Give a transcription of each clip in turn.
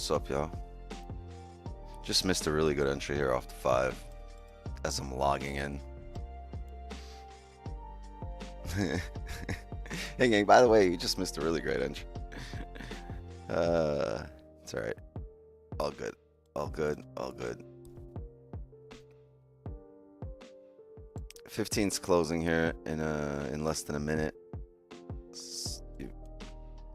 What's up, y'all? Just missed a really good entry here off the 5 as I'm logging in. Hey gang, by the way, you just missed a really great entry. It's alright. All good. All good. All good. 15's closing here in less than a minute. Let's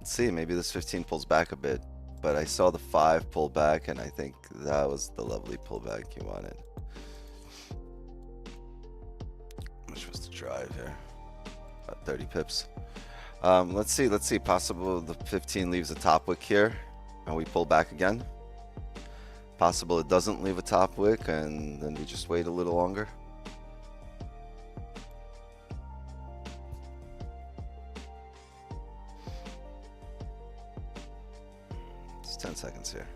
see, maybe this 15 pulls back a bit. But I saw the 5 pull back, and I think that was the lovely pullback you wanted. How much was the drive here? About 30 pips. Let's see. Possible the 15 leaves a top wick here, and we pull back again. Possible it doesn't leave a top wick, and then we just wait a little longer. It's 10 seconds here.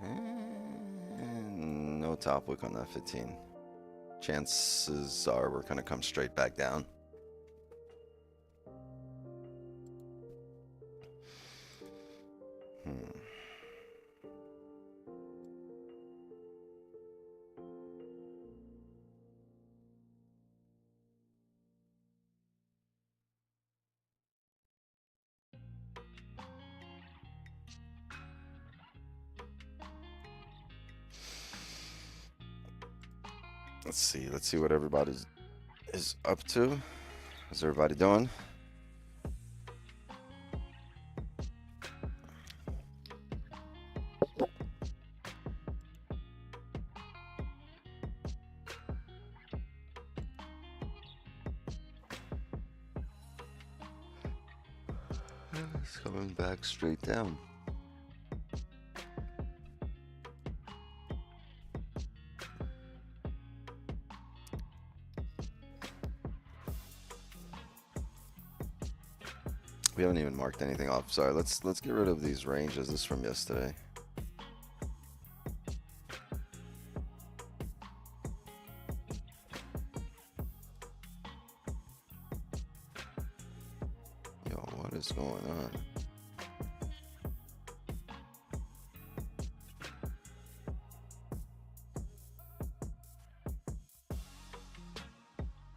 And no top wick on that 15. Chances are we're going to come straight back down. Let's see what everybody is up to. How's everybody doing? It's coming back straight down. We haven't even marked anything off. Sorry, let's get rid of these ranges. This is from yesterday. Yo, what is going on?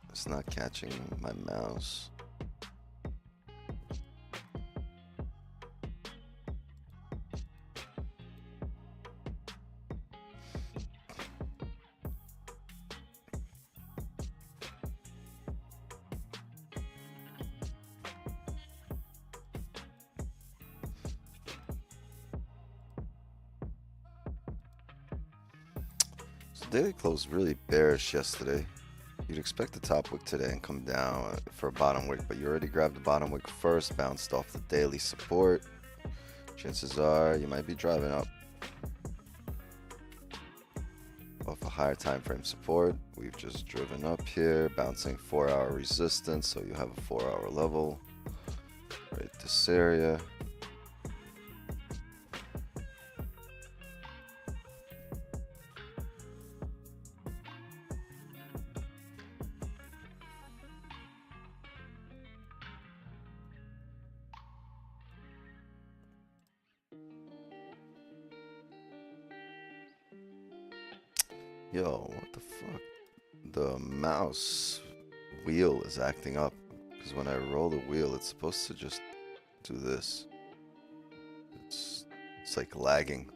It's not catching my mouse. Daily closed really bearish yesterday. You'd expect the top wick today and come down for a bottom wick, but you already grabbed the bottom wick first, bounced off the daily support. Chances are you might be driving up off a higher time frame support. We've just driven up here, bouncing 4-hour resistance, so you have a 4-hour level right this area. Yo, what the fuck? The mouse wheel is acting up because when I roll the wheel, it's supposed to just do this. It's like lagging.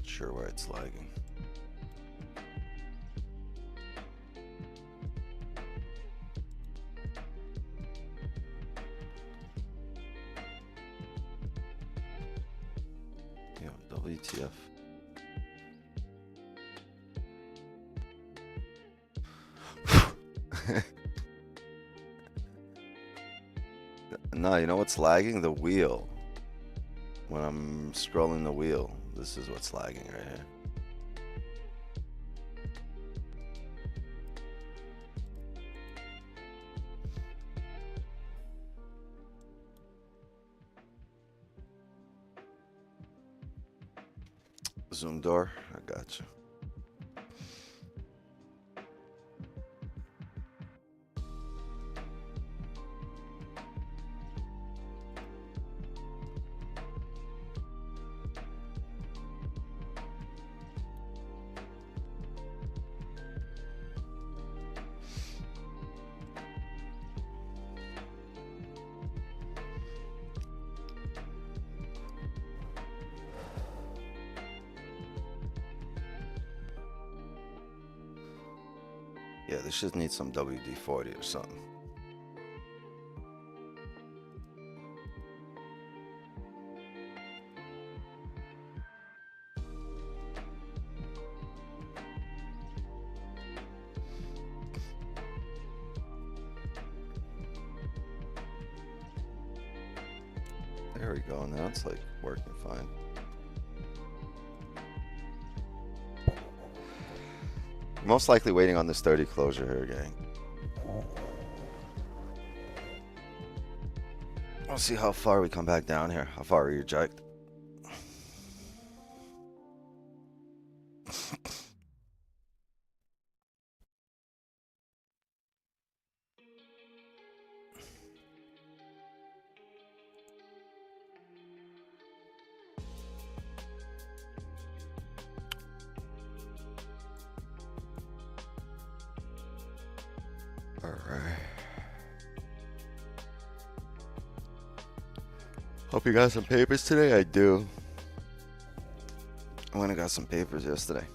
Sure where it's lagging. Yo, WTF. No, you know what's lagging? The wheel. When I'm scrolling the wheel, this is what's lagging right here. Zoom door. I got you. Yeah, this should need some WD-40 or something. There we go. Now it's like working fine. Most likely waiting on this 30 closure here, gang. We'll see how far we come back down here. How far we reject. All right. Hope you got some papers today. I do. I went and got some papers yesterday.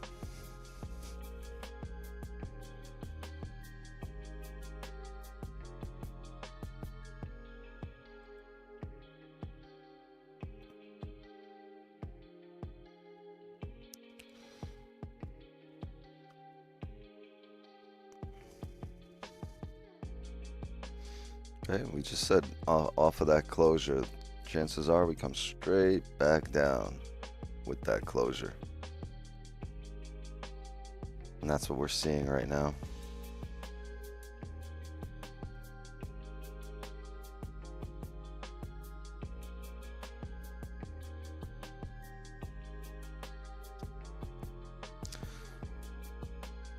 Okay, we just said off of that closure, chances are we come straight back down with that closure. And that's what we're seeing right now.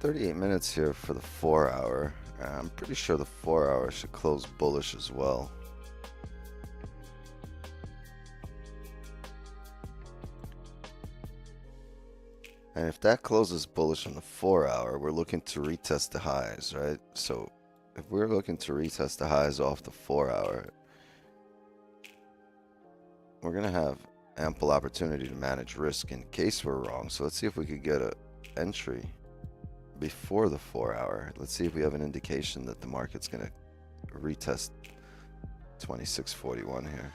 $38 here for the 4 hour. I'm pretty sure the 4 hour should close bullish as well. And if that closes bullish on the 4 hour, we're looking to retest the highs, right? So if we're looking to retest the highs off the 4 hour, we're going to have ample opportunity to manage risk in case we're wrong. So let's see if we could get an entry before the 4 hour. Let's see if we have an indication that the market's going to retest 2641 here.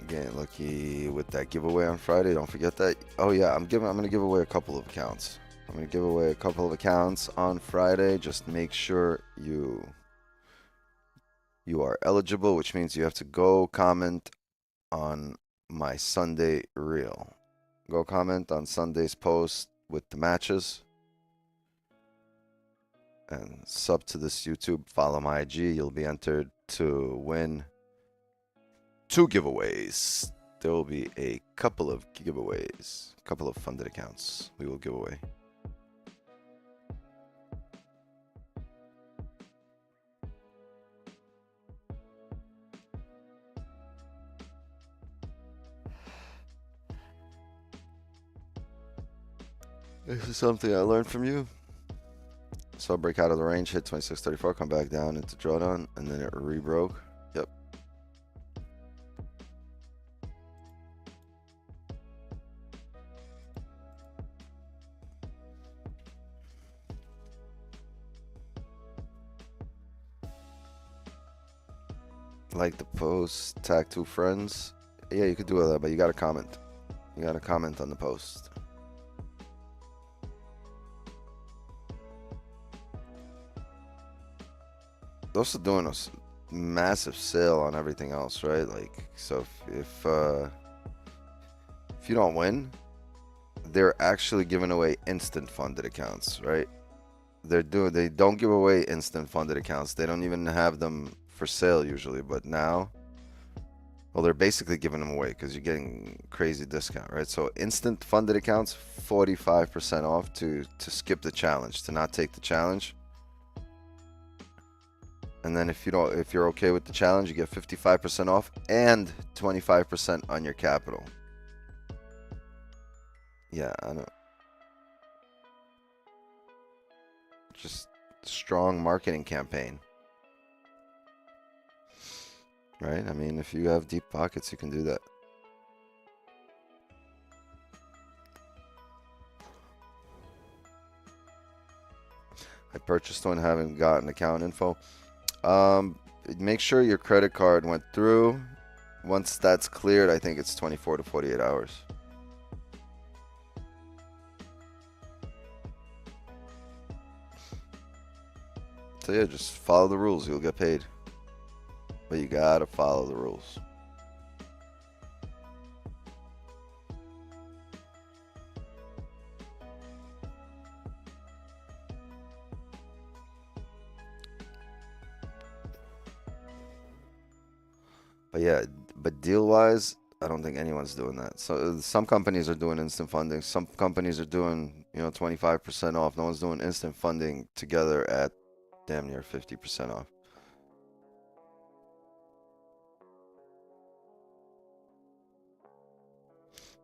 Getting lucky with that giveaway on Friday. Don't forget that. Oh yeah, I'm going to give away a couple of accounts. I'm going to give away a couple of accounts on Friday. Just make sure you are eligible, which means you have to go comment on my Sunday reel. Go comment on Sunday's post with the matches. And sub to this YouTube. Follow my IG. You'll be entered to win 2 giveaways. There will be a couple of giveaways. A couple of funded accounts we will give away. This is something I learned from you. So break out of the range, hit 2634, come back down into drawdown, and then it rebroke. Yep. Like the post, tag 2 friends. Yeah, you could do that, but you got to comment. You got to comment on the post. Those are doing a massive sale on everything else, right? Like, so if you don't win, they're actually giving away instant funded accounts, right? They don't give away instant funded accounts. They don't even have them for sale usually, but now, well, they're basically giving them away because you're getting crazy discount, right? So instant funded accounts, 45% off to skip the challenge, to not take the challenge. And then if you're okay with the challenge, you get 55% off and 25% on your capital. Yeah, I don't. Just strong marketing campaign. Right? I mean, if you have deep pockets, you can do that. I purchased one, haven't gotten account info. Make sure your credit card went through. Once that's cleared, I think it's 24 to 48 hours. So yeah, just follow the rules. You'll get paid. But you gotta follow the rules. But yeah, but deal-wise, I don't think anyone's doing that. So some companies are doing instant funding. Some companies are doing, 25% off. No one's doing instant funding together at damn near 50% off.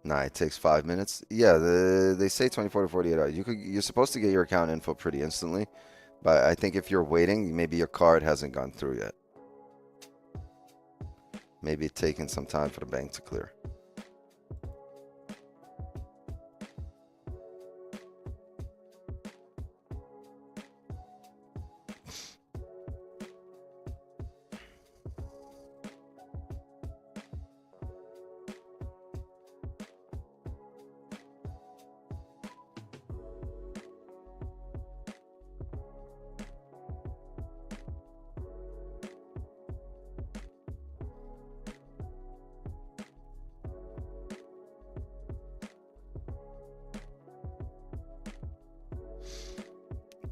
Nah, it takes 5 minutes. Yeah, they say 24 to 48 hours. You're supposed to get your account info pretty instantly, but I think if you're waiting, maybe your card hasn't gone through yet. Maybe it's taking some time for the bank to clear.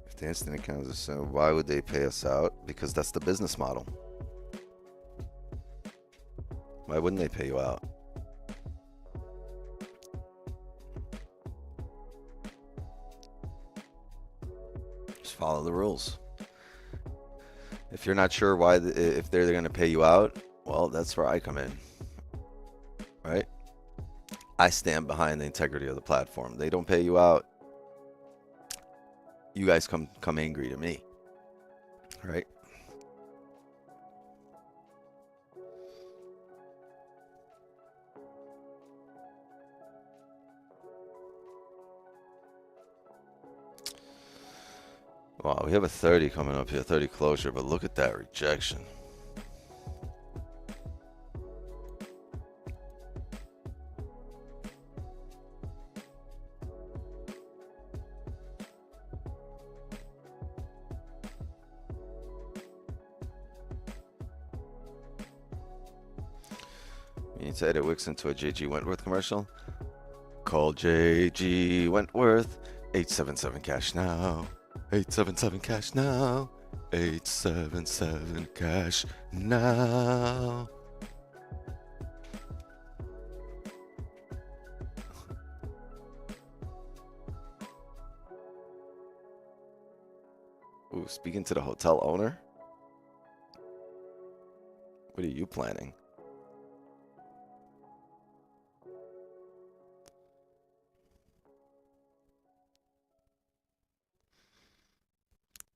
If the instant account is so, why would they pay us out? Because that's the business model. Why wouldn't they pay you out? Just follow the rules. If you're not sure why, if they're going to pay you out, well, that's where I come in, right? I stand behind the integrity of the platform. They don't pay you out. You guys come angry to me, right? Wow, we have a 30 coming up here, 30 closure, but look at that rejection. We need to edit Wix into a JG Wentworth commercial. Call JG Wentworth, 877 cash now. 877 cash now. 877 cash now. Ooh, speaking to the hotel owner. What are you planning?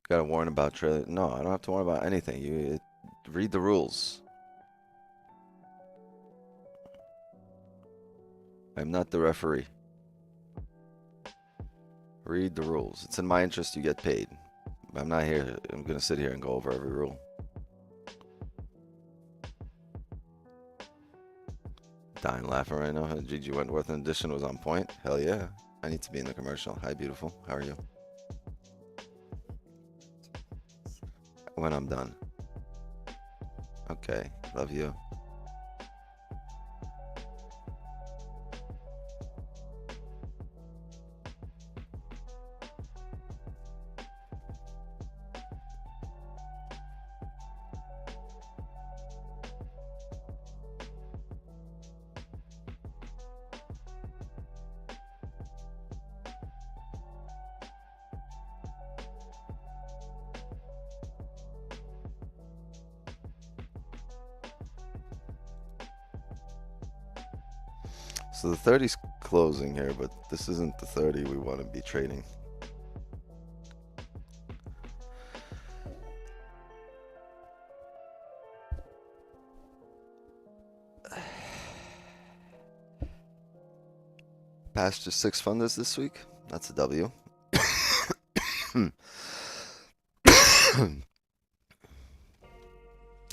Got to warn about trailer. No, I don't have to warn about anything. You read the rules. I'm not the referee. Read the rules. It's in my interest you get paid. I'm not here. I'm going to sit here and go over every rule. Dying laughing right now. GG Wentworth in addition was on point. Hell yeah. I need to be in the commercial. Hi, beautiful. How are you? When I'm done. Okay. Love you. So the 30's closing here, but this isn't the 30 we want to be trading. Passed just 6 funders this week. That's a W.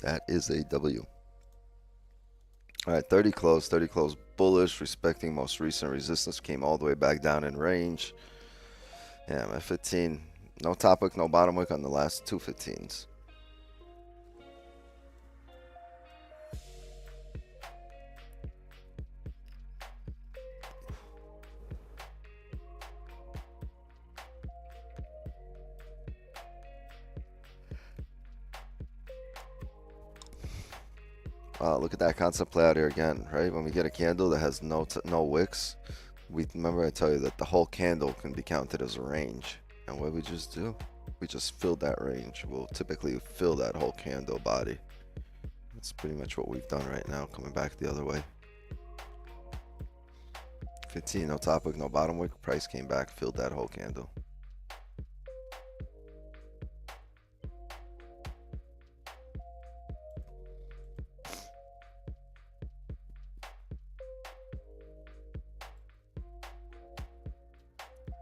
That is a W. All right, 30 close, 30 close bullish, respecting most recent resistance, came all the way back down in range. Yeah, my 15, no top wick, no bottom wick on the last two 15s. Wow, look at that concept play out here again, right? When we get a candle that has no wicks, remember I tell you that the whole candle can be counted as a range. And what we just do? We just filled that range. We'll typically fill that whole candle body. That's pretty much what we've done right now, coming back the other way. 15, no top wick, no bottom wick. Price came back, filled that whole candle.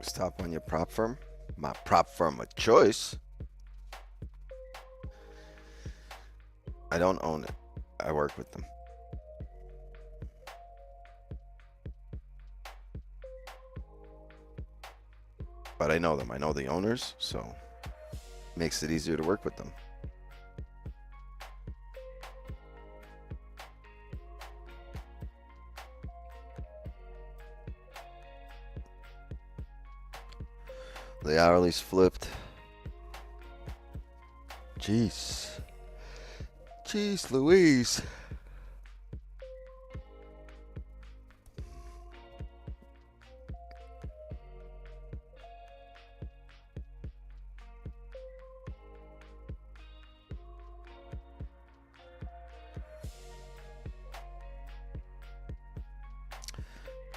Stop on your prop firm. My prop firm of choice. I don't own it. I work with them. But I know them. I know the owners, so it makes it easier to work with them. The hourly's flipped. Jeez. Jeez Louise.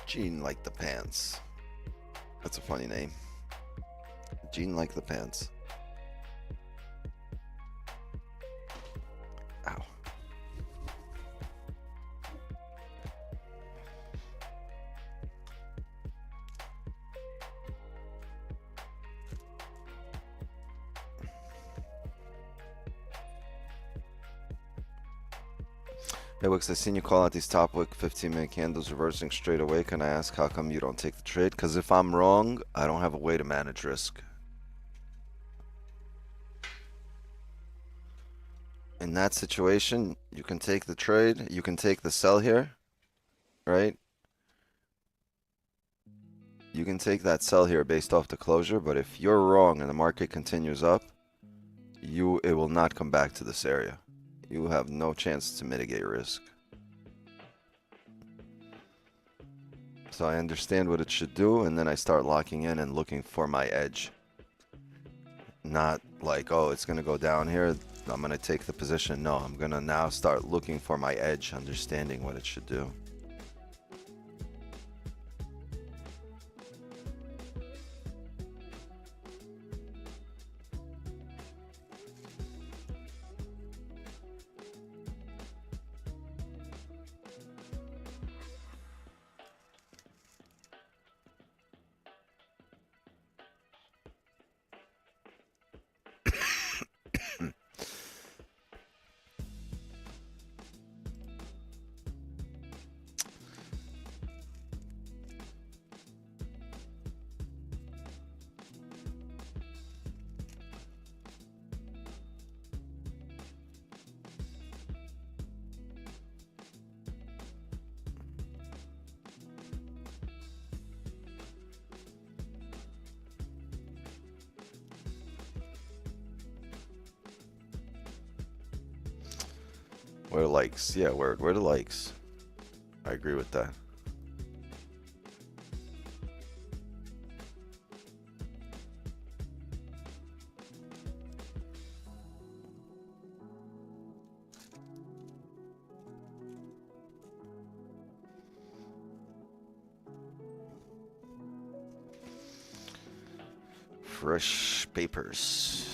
Jean like the pants. That's a funny name. Jean like the pants. Ow. Hey Wix, I seen you call out these top wick 15-minute candles reversing straight away. Can I ask how come you don't take the trade? Because if I'm wrong, I don't have a way to manage risk. In that situation, you can take the trade, you can take the sell here, right? You can take that sell here based off the closure, but if you're wrong and the market continues up, it will not come back to this area. You have no chance to mitigate risk. So I understand what it should do, and then I start locking in and looking for my edge. Not like, oh, it's going to go down here, I'm going to take the position. No, I'm going to now start looking for my edge, understanding what it should do. Where the likes? Yeah, where the likes? I agree with that. fresh papers.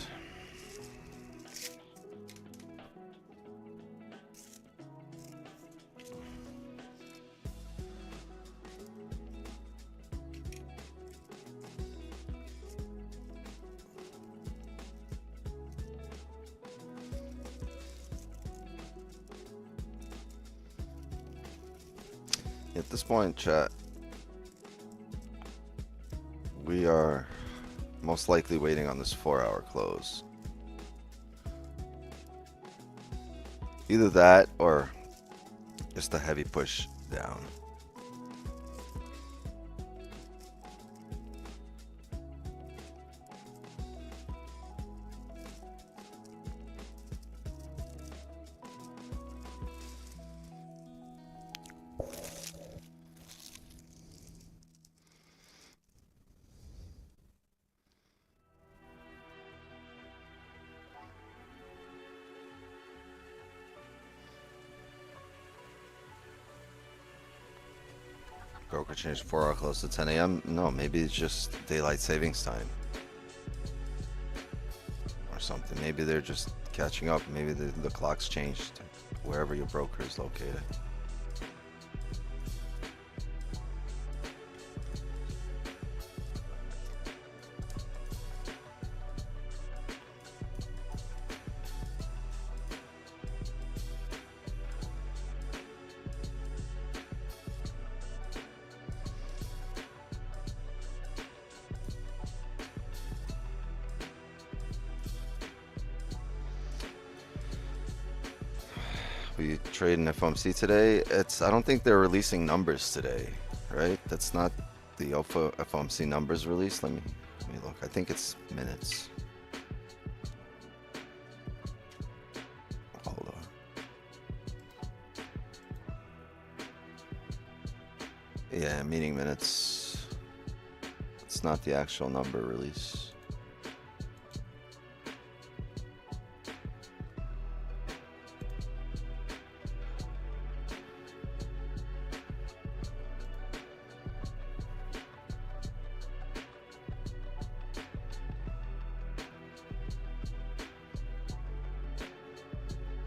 At this point, chat, we are most likely waiting on this 4-hour close. Either that or just a heavy push down. Broker changed 4-hour close to 10 a.m. No, maybe it's just daylight savings time or something. Maybe they're just catching up. Maybe the clock's changed wherever your broker is located. We trade in FOMC today. I don't think they're releasing numbers today, right? That's not the FOMC numbers release. Let me look. I think it's minutes. Hold on. Yeah, meeting minutes. It's not the actual number release.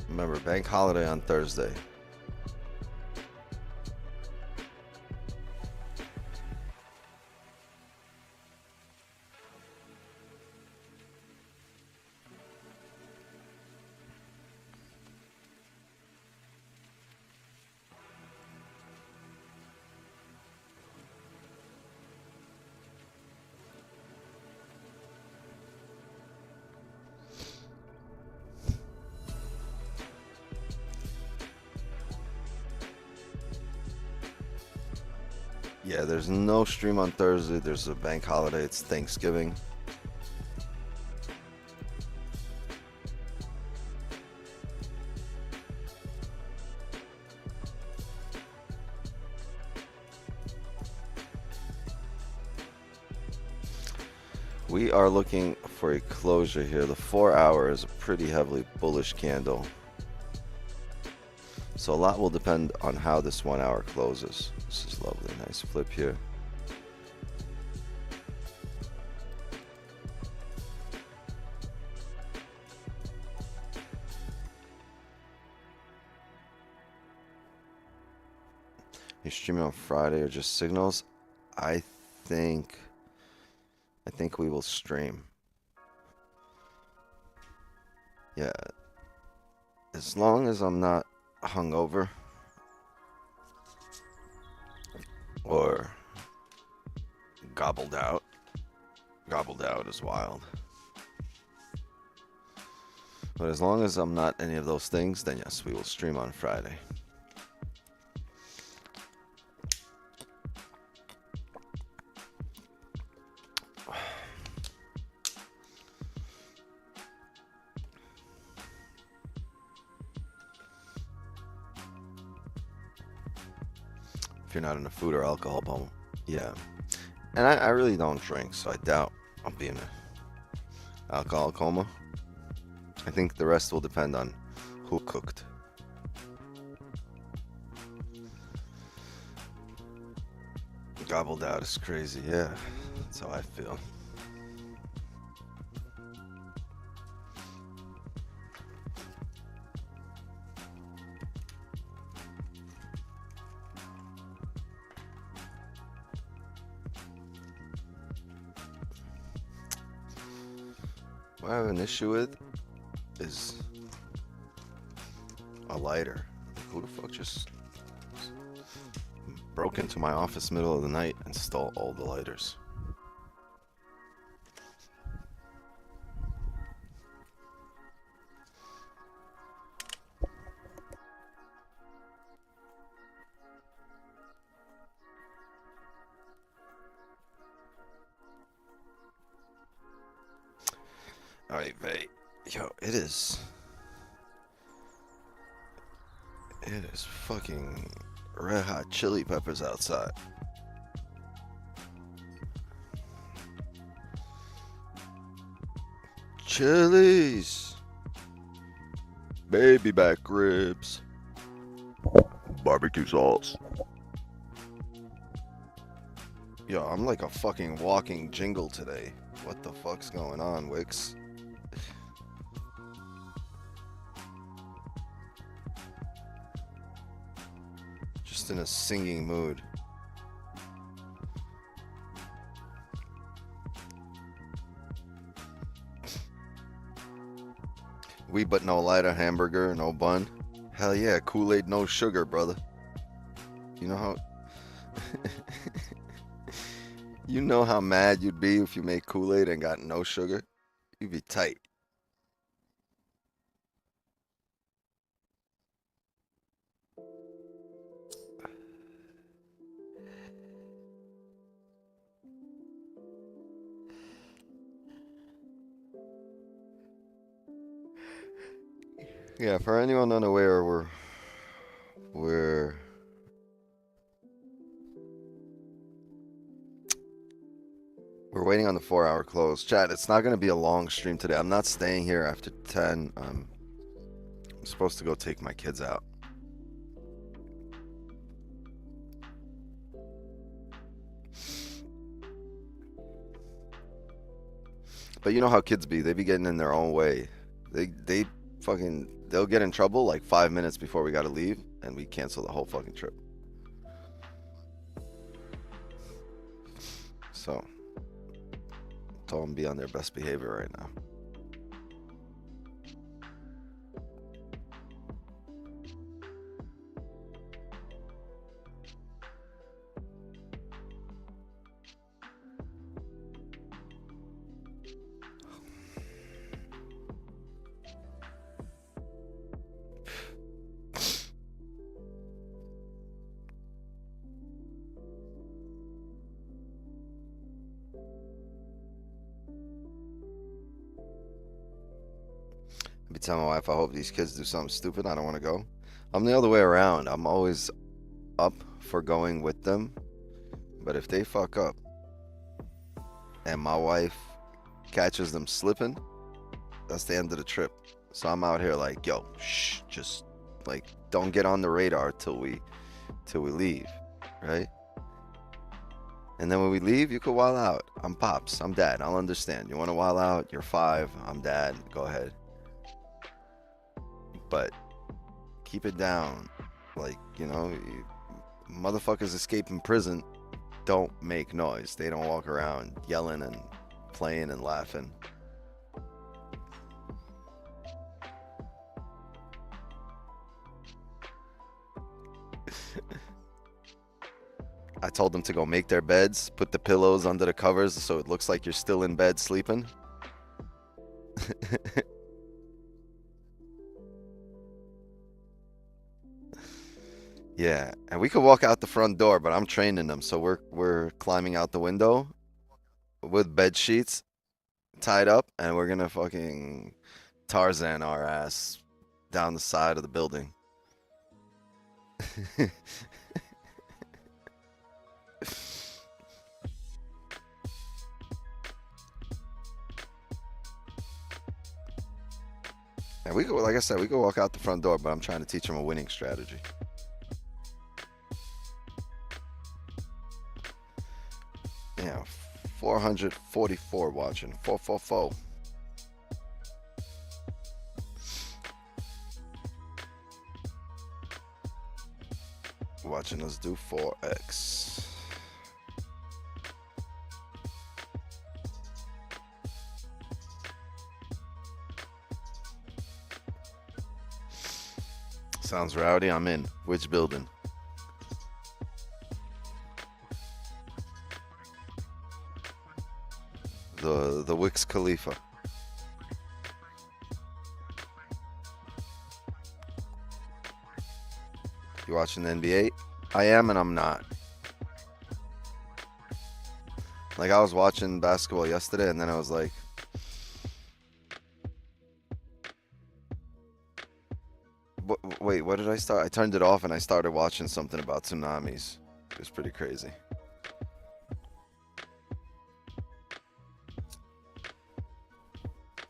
Remember, bank holiday on Thursday. Yeah, there's no stream on Thursday. There's a bank holiday. It's Thanksgiving. We are looking for a closure here. The 4-hour is a pretty heavily bullish candle. So a lot will depend on how this 1-hour closes. This is lovely. Nice flip here. You're streaming on Friday or just signals? I think we will stream. Yeah. As long as I'm not hungover or gobbled out. Gobbled out is wild. But as long as I'm not any of those things, then yes, we will stream on Friday. If you're not in a food or alcohol bubble. Yeah. And I really don't drink, so I doubt I'll be in an alcohol coma. I think the rest will depend on who cooked. Gobbled out is crazy, yeah. That's how I feel. What I have an issue with is a lighter. Who the fuck just broke into my office middle of the night and stole all the lighters? Alright, Vay. Yo, it is fucking red hot chili peppers outside. Chilies. Baby back ribs. Barbecue sauce. Yo, I'm like a fucking walking jingle today. What the fuck's going on, Wix? Just in a singing mood. We but no lighter, hamburger, no bun. Hell yeah, Kool-Aid, no sugar, brother. You know how... You know how mad you'd be if you made Kool-Aid and got no sugar? You'd be tight. Yeah, for anyone unaware, we're waiting on the 4-hour close. Chat, it's not going to be a long stream today. I'm not staying here after 10. I'm supposed to go take my kids out. But you know how kids be. They be getting in their own way. They'll get in trouble like 5 minutes before we got to leave, and we cancel the whole fucking trip. So, tell them to be on their best behavior right now. I be telling my wife, I hope these kids do something stupid. I don't want to go. I'm the other way around. I'm always up for going with them. But if they fuck up and my wife catches them slipping, that's the end of the trip. So I'm out here like, yo, shh, just like don't get on the radar till we leave, right? And then when we leave, you can wild out. I'm pops, I'm dad, I'll understand. You want to wild out, you're 5, I'm dad, go ahead. But keep it down. Like, you know, motherfuckers escaping prison don't make noise. They don't walk around yelling and playing and laughing. I told them to go make their beds, put the pillows under the covers so it looks like you're still in bed sleeping. Yeah, and we could walk out the front door, but I'm training them, so we're climbing out the window with bed sheets tied up, and we're gonna fucking Tarzan our ass down the side of the building. And we go, like I said, we could walk out the front door, but I'm trying to teach them a winning strategy. Yeah, 444 watching. 444. Watching us do FOREX. Sounds rowdy. I'm in. Which building? The Wix Khalifa. You watching the NBA? I am and I'm not. Like, I was watching basketball yesterday and then I was like, wait, what did I start? I turned it off and I started watching something about tsunamis. It was pretty crazy.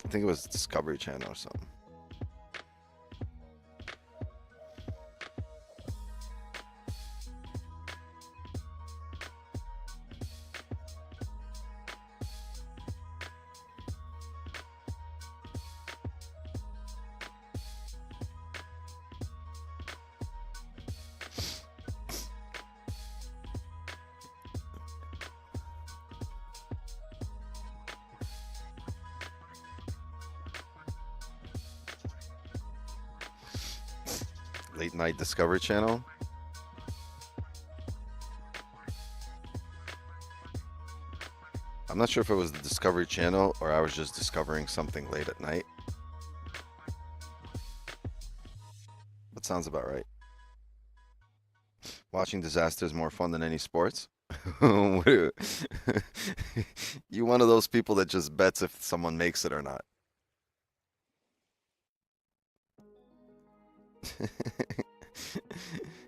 I think it was Discovery Channel or something. Late night Discovery Channel. I'm not sure if it was the Discovery Channel or I was just discovering something late at night. That sounds about right. Watching disaster is more fun than any sports. You one of those people that just bets if someone makes it or not.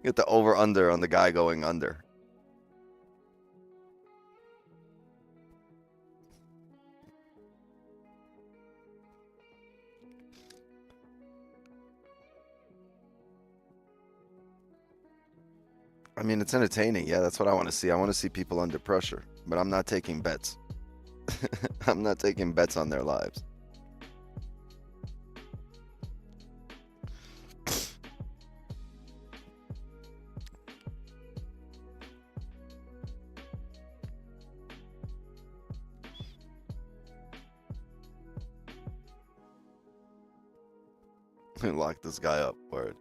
Get the over under on the guy going under. I mean, it's entertaining. Yeah, that's what I want to see. I want to see people under pressure, but I'm not taking bets. I'm not taking bets on their lives. Lock this guy up. Word.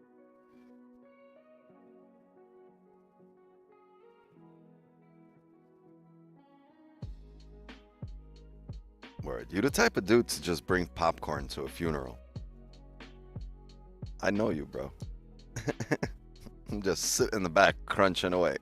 Word. You the type of dude to just bring popcorn to a funeral. I know you, bro. I'm just sitting in the back crunching away.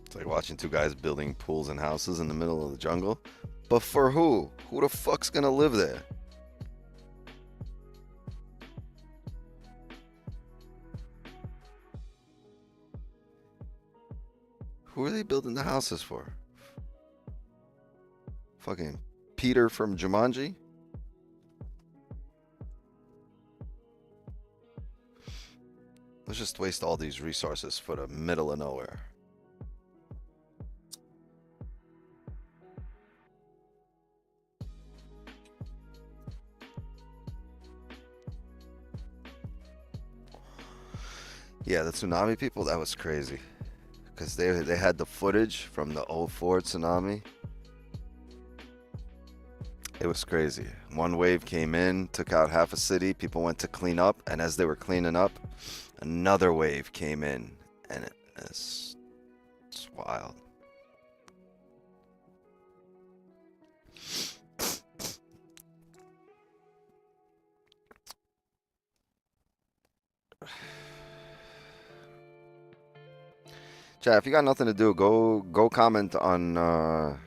It's like watching two guys building pools and houses in the middle of the jungle. But for who? Who the fuck's gonna live there? Who are they building the houses for? Fucking Peter from Jumanji? Let's just waste all these resources for the middle of nowhere. Yeah, the tsunami people, that was crazy. Because they had the footage from the '04 tsunami. It was crazy. One wave came in, took out half a city. People went to clean up. And as they were cleaning up, another wave came in. And it's wild. Chat, if you got nothing to do, go comment on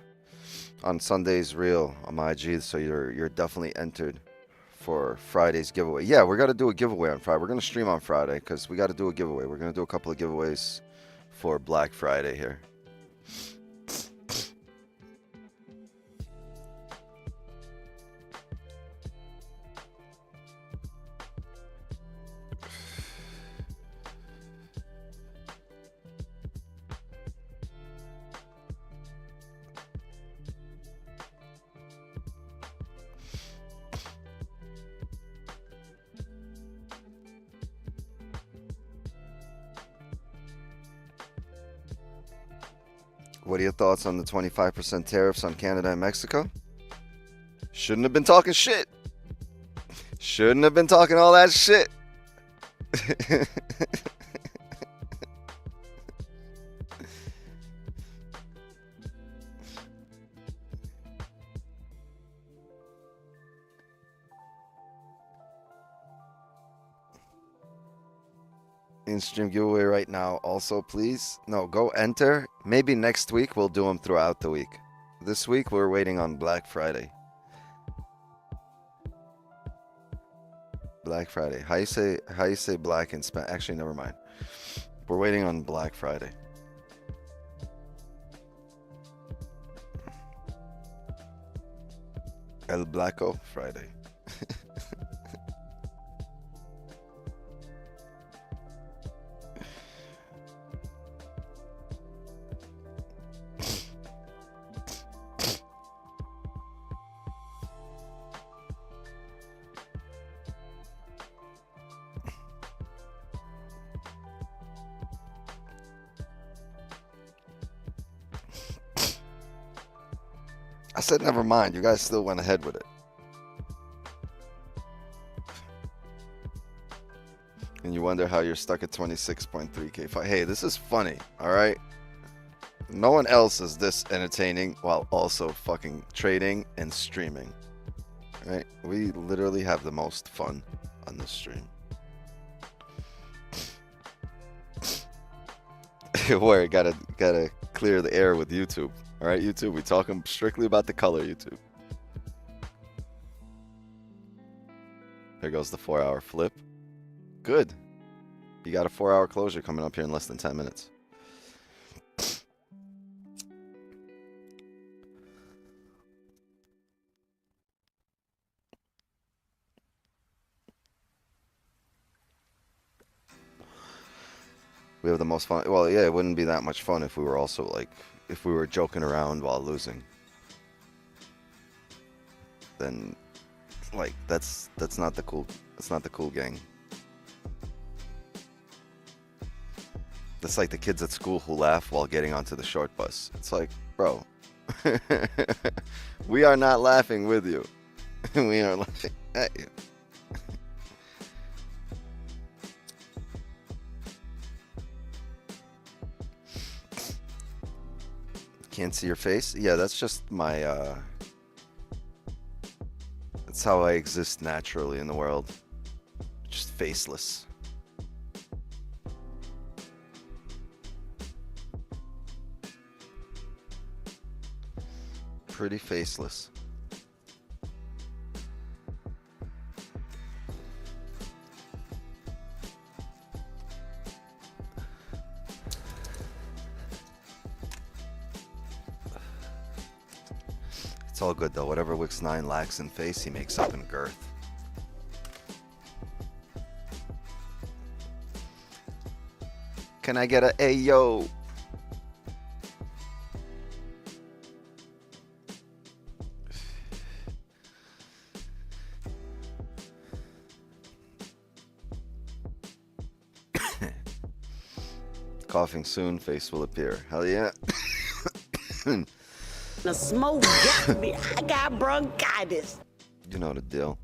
Sunday's reel on my IG, so you're definitely entered for Friday's giveaway. Yeah, we're gonna do a giveaway on Friday. We're gonna stream on Friday because we got to do a giveaway. We're gonna do a couple of giveaways for Black Friday here. What are your thoughts on the 25% tariffs on Canada and Mexico? Shouldn't have been talking shit. Shouldn't have been talking all that shit. In-stream giveaway right now also, please. No, go enter. Maybe next week we'll do them throughout the week. This week we're waiting on Black Friday. Black Friday. How you say black in Spanish? Actually, never mind. We're waiting on Black Friday. El Blanco Friday. I said never mind. You guys still went ahead with it. And you wonder how you're stuck at 26.3K. Hey, this is funny, all right? No one else is this entertaining while also fucking trading and streaming. Right? We literally have the most fun on this stream. Where gotta clear the air with YouTube. All right, YouTube, we talking strictly about the color, YouTube. There goes the 4-hour flip. Good. You got a 4-hour closure coming up here in less than 10 minutes. We have the most fun. Well, yeah, it wouldn't be that much fun if we were also like, if we were joking around while losing. Then, like, that's not the cool. That's not the cool gang. That's like the kids at school who laugh while getting onto the short bus. It's like, bro, we are not laughing with you. We are laughing at you. Can't see your face? Yeah, that's just my, that's how I exist naturally in the world. Just faceless. Pretty faceless. It's all good though. Whatever Wix 9 lacks in face, he makes up in girth. Can I get a Ayo? Coughing soon, face will appear. Hell yeah. The smoke got me. I got bronchitis. You know the deal.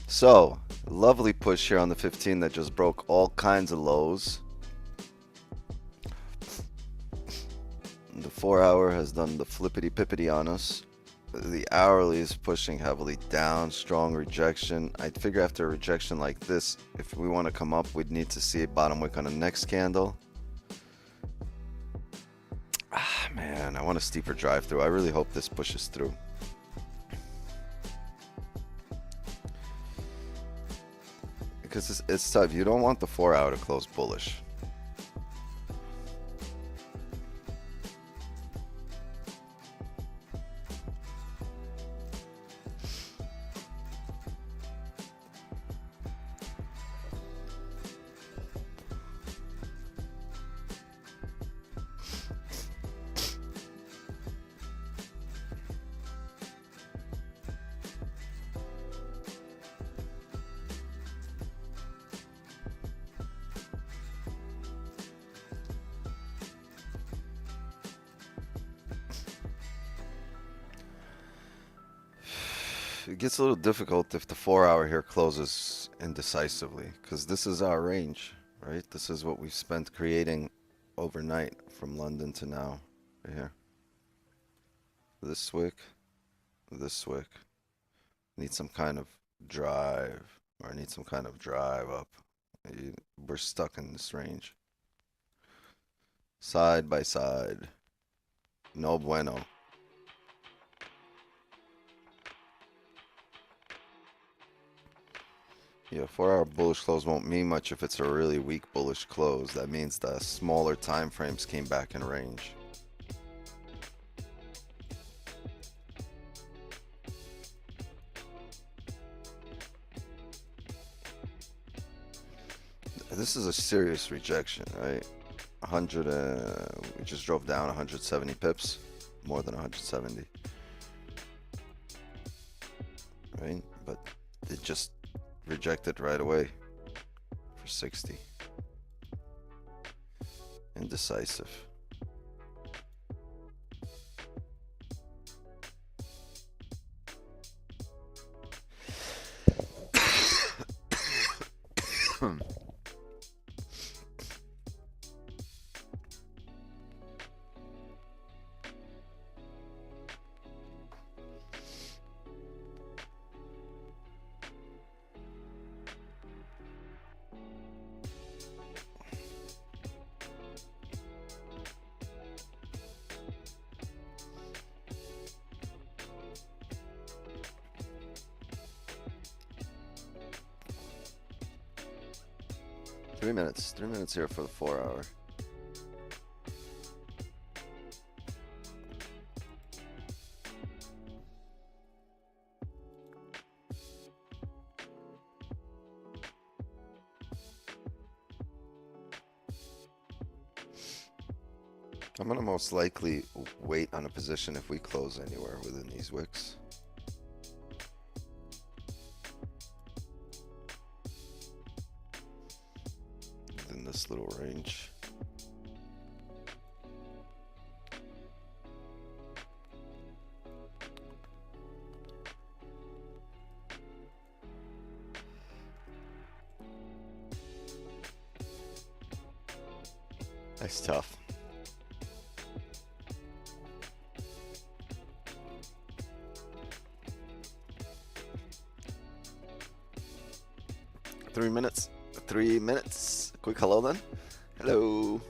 So, lovely push here on the 15 that just broke all kinds of lows. The 4-hour has done the flippity pippity on us. The hourly is pushing heavily down, strong rejection. I'd figure after a rejection like this, if we want to come up, we'd need to see a bottom wick on the next candle. Ah, man, I want a steeper drive through. I really hope this pushes through. Because it's tough. You don't want the 4-hour to close bullish. It gets a little difficult if the 4-hour here closes indecisively, because this is our range, right? This is what we've spent creating overnight from London to now, right here. This wick, need some kind of drive, or need some kind of drive up. We're stuck in this range. Side by side. No bueno. Yeah, 4-hour bullish close won't mean much if it's a really weak bullish close. That means the smaller time frames came back in range. This is a serious rejection, right? 100, we just drove down 170 pips, more than 170, right? But it just rejected right away for 60. Indecisive. Three minutes here for the 4-hour. I'm gonna most likely wait on a position if we close anywhere within these wicks. Within this little range. That's tough. Three minutes. Quick hello then. Hello.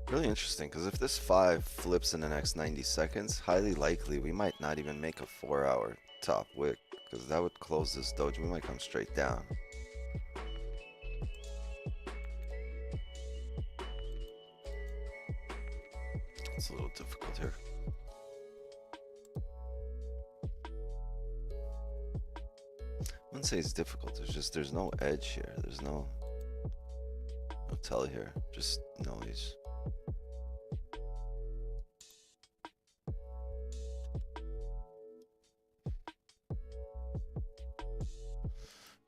Really interesting, because if this 5 flips in the next 90 seconds, highly likely we might not even make a 4-hour top wick, because that would close this doji. We might come straight down. It's a little difficult here. I wouldn't say it's difficult. There's no edge here. There's no tell here. Just noise.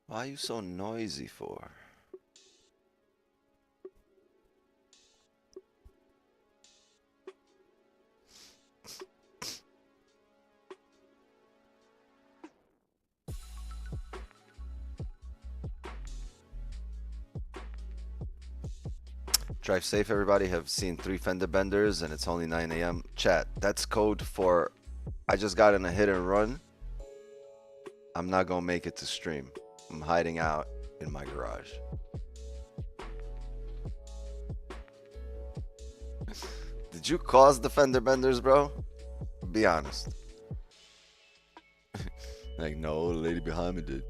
Why are you so noisy for? Drive safe, everybody. Have seen 3 fender benders and it's only 9 a.m. Chat, that's code for I just got in a hit and run. I'm not gonna make it to stream. I'm hiding out in my garage. Did you cause the fender benders, bro? Be honest. Like, no, the lady behind me did.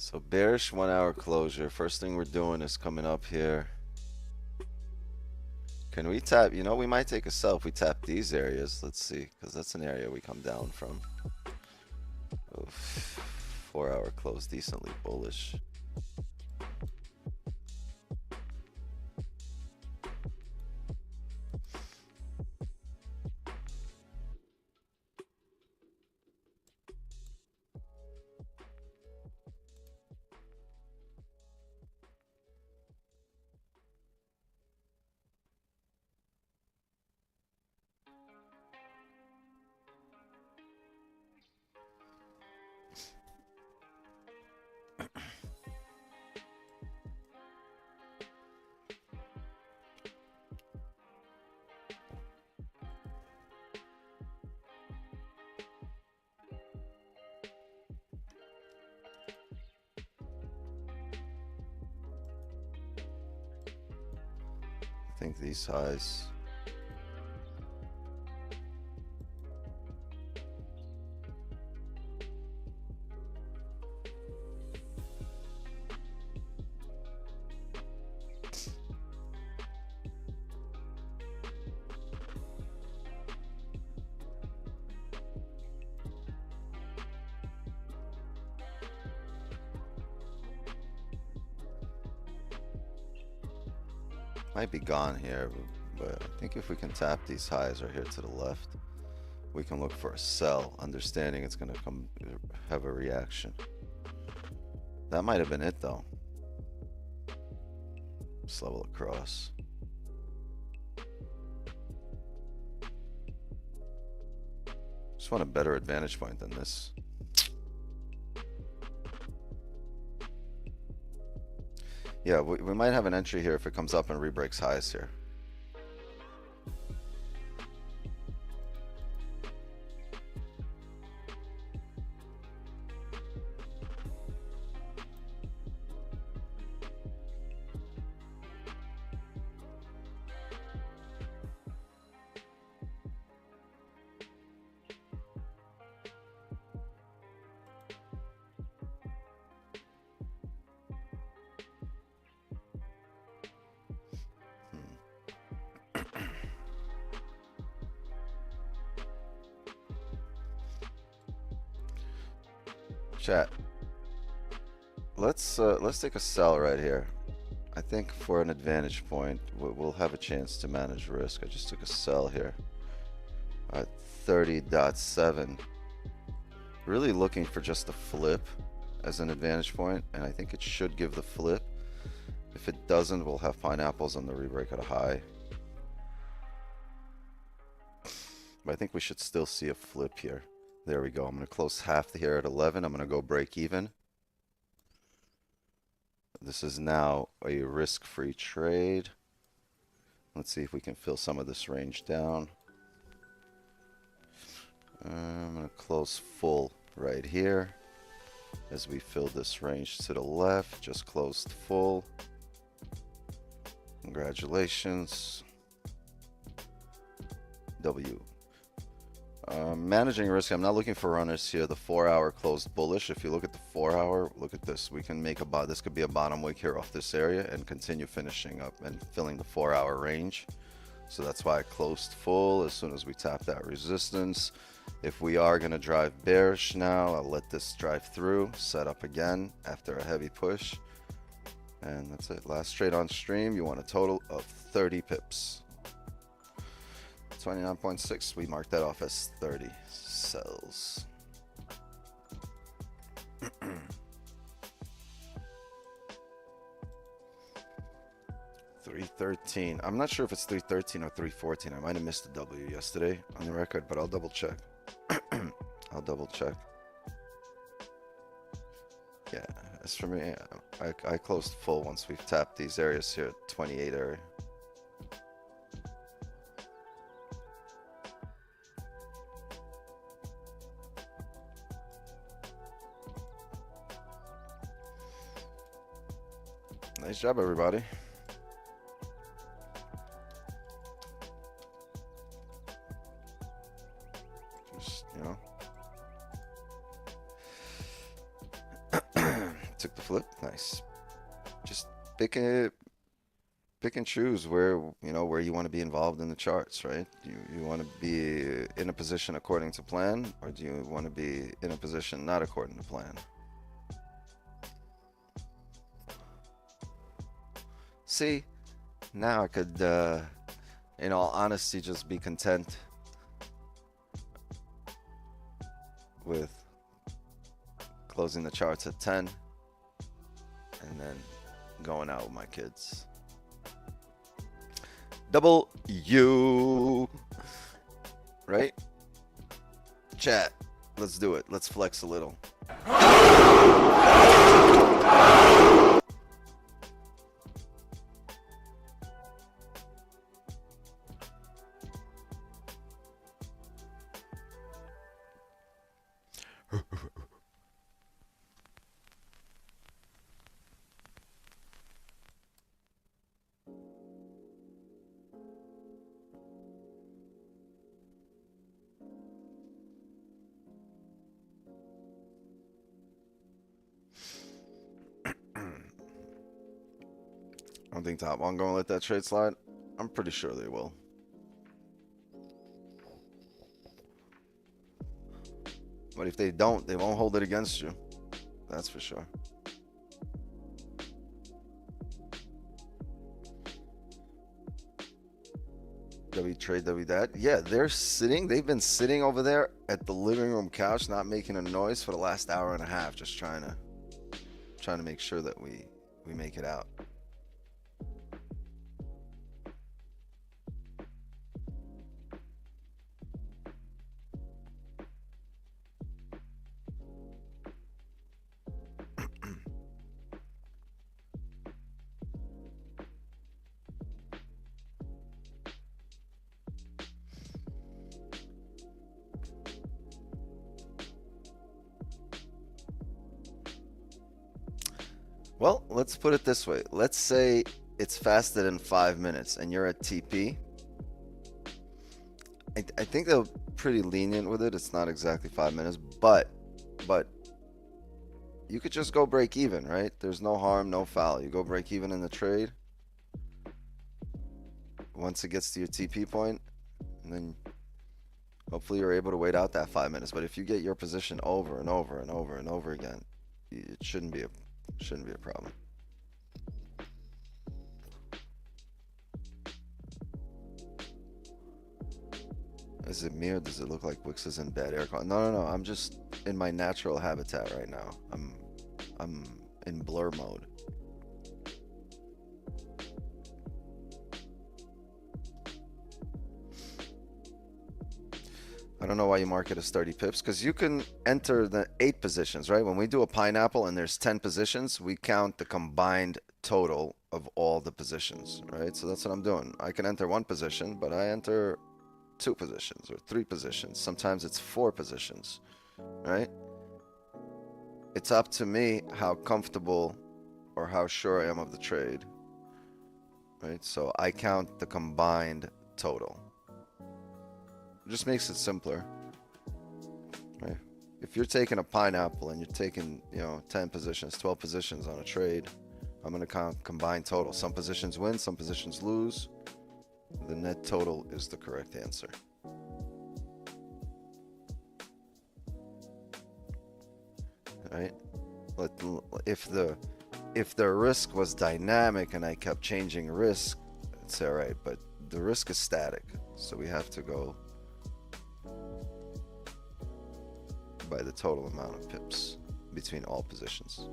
So bearish 1 hour closure. First thing we're doing is coming up here. Can we tap? You know, we might take a sell if we tap these areas. Let's see, because that's an area we come down from. Oof. 4 hour close, decently bullish. I think these highs. Might be gone here, but I think if we can tap these highs right here to the left, we can look for a sell, understanding it's going to come have a reaction. That might have been it though. Just level across. Just want a better advantage point than this. Yeah, we might have an entry here if it comes up and re-breaks highs here. Chat. Let's take a sell right here. I think for an advantage point, we'll have a chance to manage risk. I just took a sell here at 30.7. Really looking for just a flip as an advantage point, and I think it should give the flip. If it doesn't, we'll have pineapples on the rebreak at a high. But I think we should still see a flip here. There we go. I'm going to close half here at 11. I'm going to go break even. This is now a risk-free trade. Let's see if we can fill some of this range down. I'm going to close full right here as we fill this range to the left. Just closed full. Congratulations. W. Managing risk, I'm not looking for runners here. The 4 hour closed bullish. If you look at the 4 hour, look at this. We can make this could be a bottom wick here off this area and continue finishing up and filling the 4 hour range. So that's why I closed full as soon as we tap that resistance. If we are going to drive bearish now, I'll let this drive through, set up again after a heavy push. And that's it. Last trade on stream, you want a total of 30 pips. 29.6, we marked that off as 30 sells. 313. I'm not sure if it's 313 or 314. I might have missed the W yesterday on the record, but I'll double check. I'll double check. Yeah, as for me, I closed full once we've tapped these areas here at 28 area. Nice job, everybody. Just, you know. Took the flip. Nice. Just pick and choose where, you know, where you want to be involved in the charts, right? You want to be in a position according to plan, or do you want to be in a position not according to plan? See, now I could, in all honesty, just be content with closing the charts at 10 and then going out with my kids. Double U, right? Chat, let's do it. Let's flex a little. I don't think top one gonna let that trade slide. I'm pretty sure they will. But if they don't, they won't hold it against you. That's for sure. W trade, W that. Yeah, they've been sitting over there at the living room couch, not making a noise for the last hour and a half, just trying to make sure that we make it out. Well, let's put it this way. Let's say it's faster than 5 minutes and you're at TP. I think they're pretty lenient with it. It's not exactly 5 minutes, but you could just go break even, right? There's no harm, no foul. You go break even in the trade once it gets to your TP point, and then hopefully you're able to wait out that 5 minutes. But if you get your position over and over and over and over again, it shouldn't be a problem. Is it me or does it look like Wix is in bad air quality? No. I'm just in my natural habitat right now. I'm in blur mode. I don't know why you mark it as 30 pips, because you can enter the 8 positions, right? When we do a pineapple and there's 10 positions, we count the combined total of all the positions, right? So that's what I'm doing. I can enter 1 position, but I enter 2 positions or 3 positions. Sometimes it's 4 positions, right? It's up to me how comfortable or how sure I am of the trade, right? So I count the combined total. It just makes it simpler, right? If you're taking a pineapple and you're taking, 10 positions, 12 positions on a trade, I'm going to count combined total. Some positions win, some positions lose. The net total is the correct answer. Right? If the risk was dynamic and I kept changing risk, it's all right, but the risk is static, so we have to go by the total amount of pips between all positions.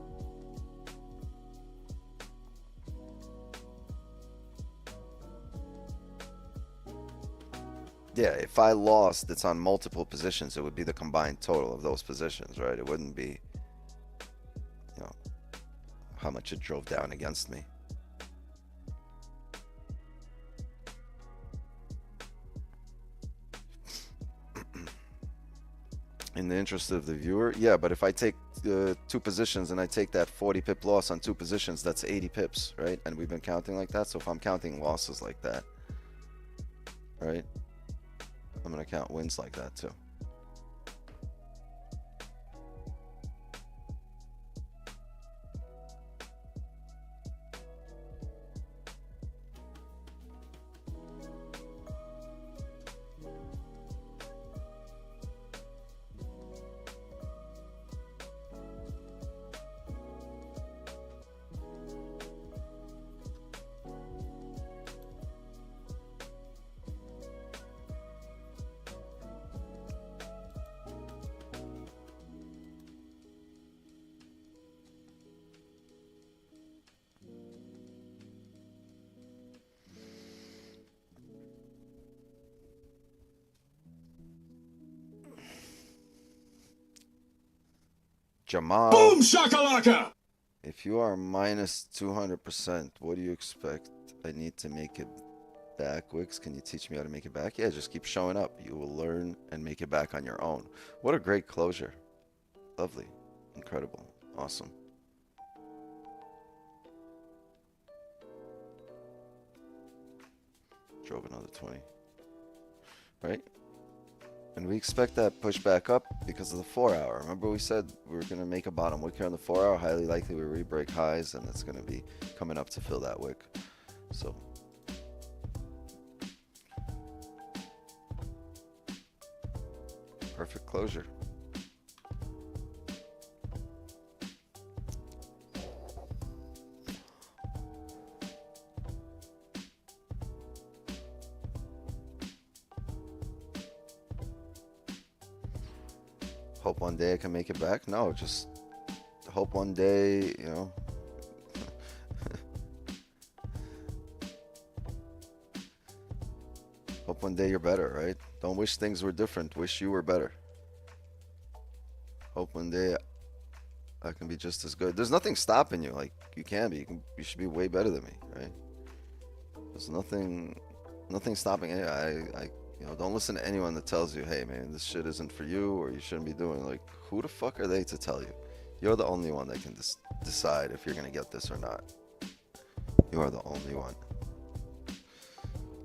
Yeah, if I lost, it's on multiple positions. It would be the combined total of those positions, right? It wouldn't be, how much it drove down against me. In the interest of the viewer, yeah, but if I take 2 positions and I take that 40 pip loss on 2 positions, that's 80 pips, right? And we've been counting like that. So if I'm counting losses like that, right, I'm going to count wins like that too. Jamal. Boom shakalaka! If you are minus 200%, what do you expect? I need to make it back. Wix, can you teach me how to make it back? Yeah, just keep showing up. You will learn and make it back on your own. What a great closure. Lovely. Incredible. Awesome. Drove another 20. Right? And we expect that push back up because of the 4 hour. Remember we said we were going to make a bottom wick here on the 4 hour. Highly likely we re-break highs, and it's going to be coming up to fill that wick. So perfect closure. Hope one day I can make it back? No, just hope one day, you know. Hope one day you're better, right? Don't wish things were different. Wish you were better. Hope one day I can be just as good. There's nothing stopping you. Like, you can be. You should be way better than me, right? There's nothing stopping it. You know, don't listen to anyone that tells you, hey man, this shit isn't for you, or you shouldn't be doing. Like, who the fuck are they to tell you? You're the only one that can decide if you're gonna get this or not. You are the only one.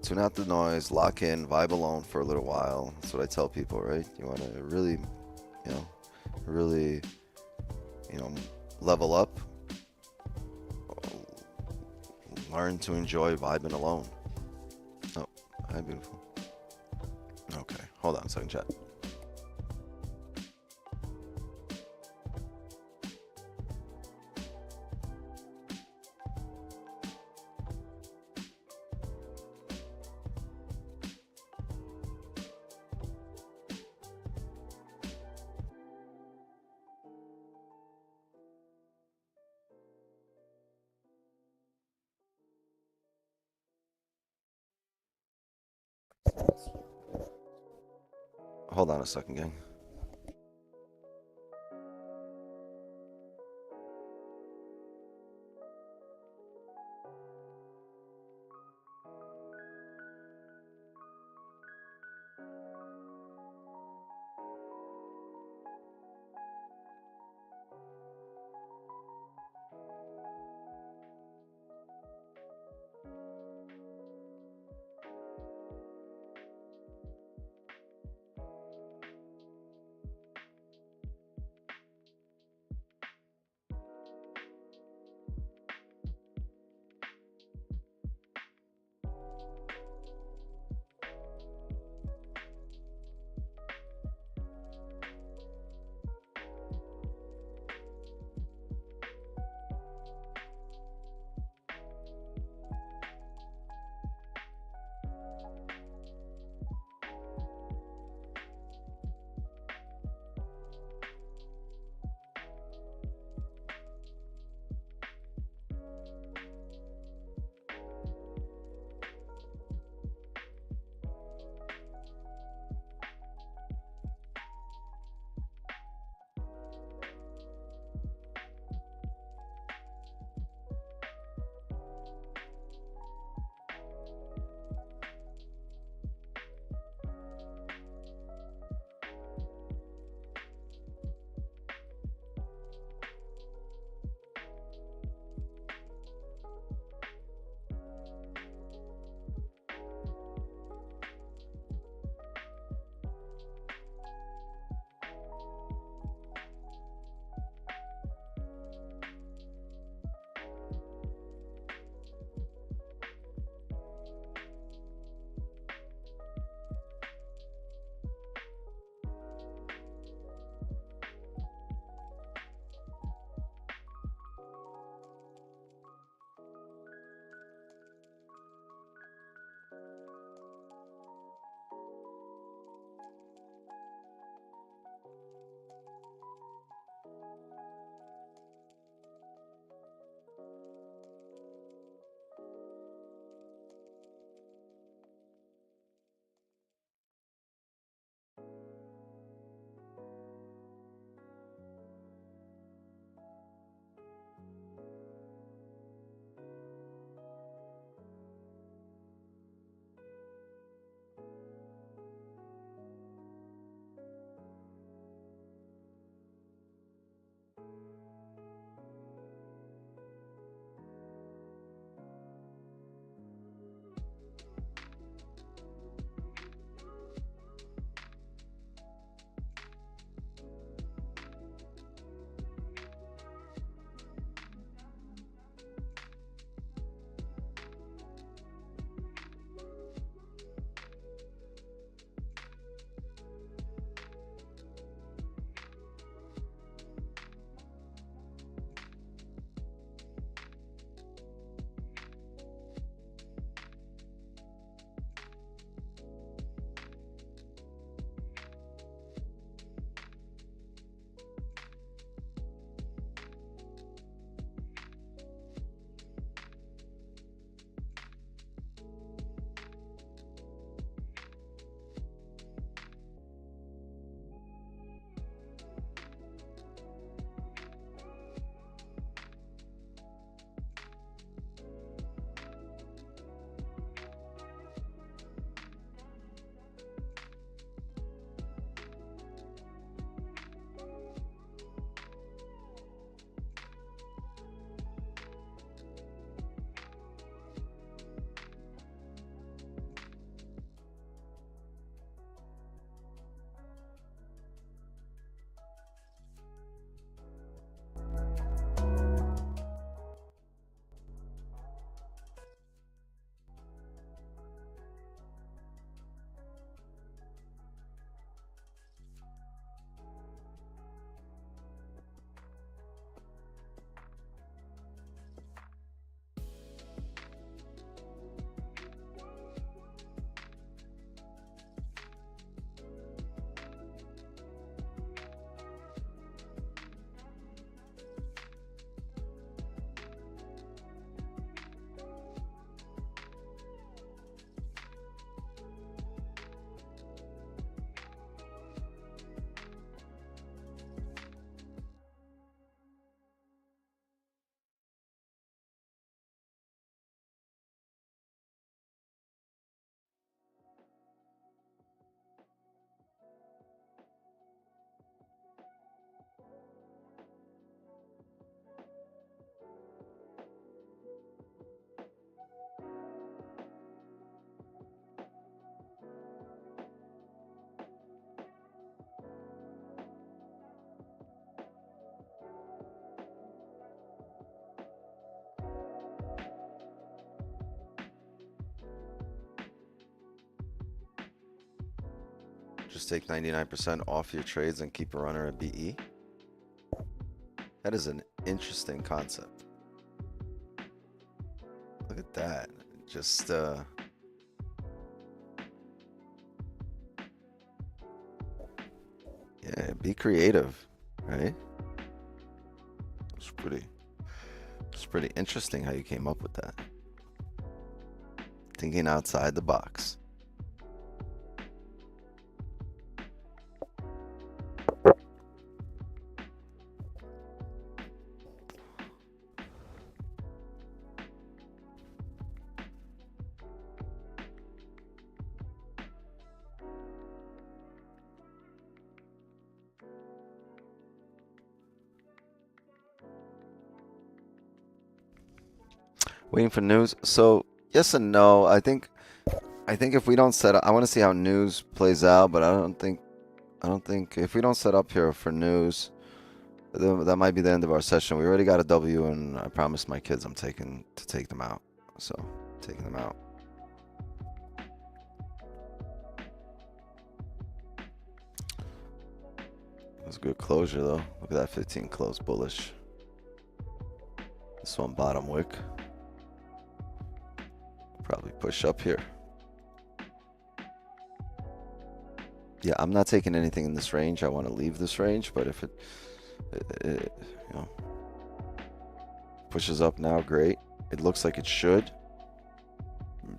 Tune out the noise, lock in, vibe alone for a little while. That's what I tell people, right? You want to really, you know, level up. Learn to enjoy vibing alone. Oh, hi, beautiful. Okay, hold on a second, chat. Hold on a second, gang. Just take 99% off your trades and keep a runner at BE. That is an interesting concept. Look at that. Just yeah, be creative, right? It's pretty interesting how you came up with that. Thinking outside the box. Waiting for news. So yes and no. I think if we don't set up, I want to see how news plays out, but I don't think if we don't set up here for news, that might be the end of our session. We already got a W, and I promised my kids I'm taking to take them out. So taking them out. That's a good closure though. Look at that 15 close bullish. This one bottom wick. Probably push up here. Yeah, I'm not taking anything in this range. I want to leave this range, but if it you know, pushes up now, great. It looks like it should.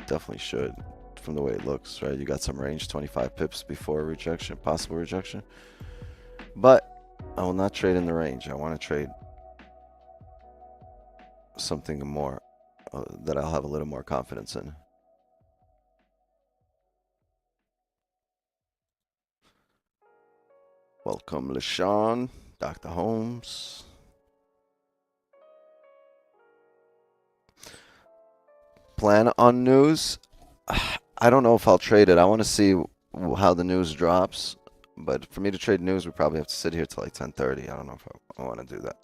Definitely should, from the way it looks, right? You got some range, 25 pips before rejection, possible rejection. But I will not trade in the range. I want to trade something more that I'll have a little more confidence in. Welcome, LaShawn, Dr. Holmes. plan on news. I don't know if I'll trade it. I want to see how the news drops. But for me to trade news, we probably have to sit here till like 10:30. I don't know if I want to do that.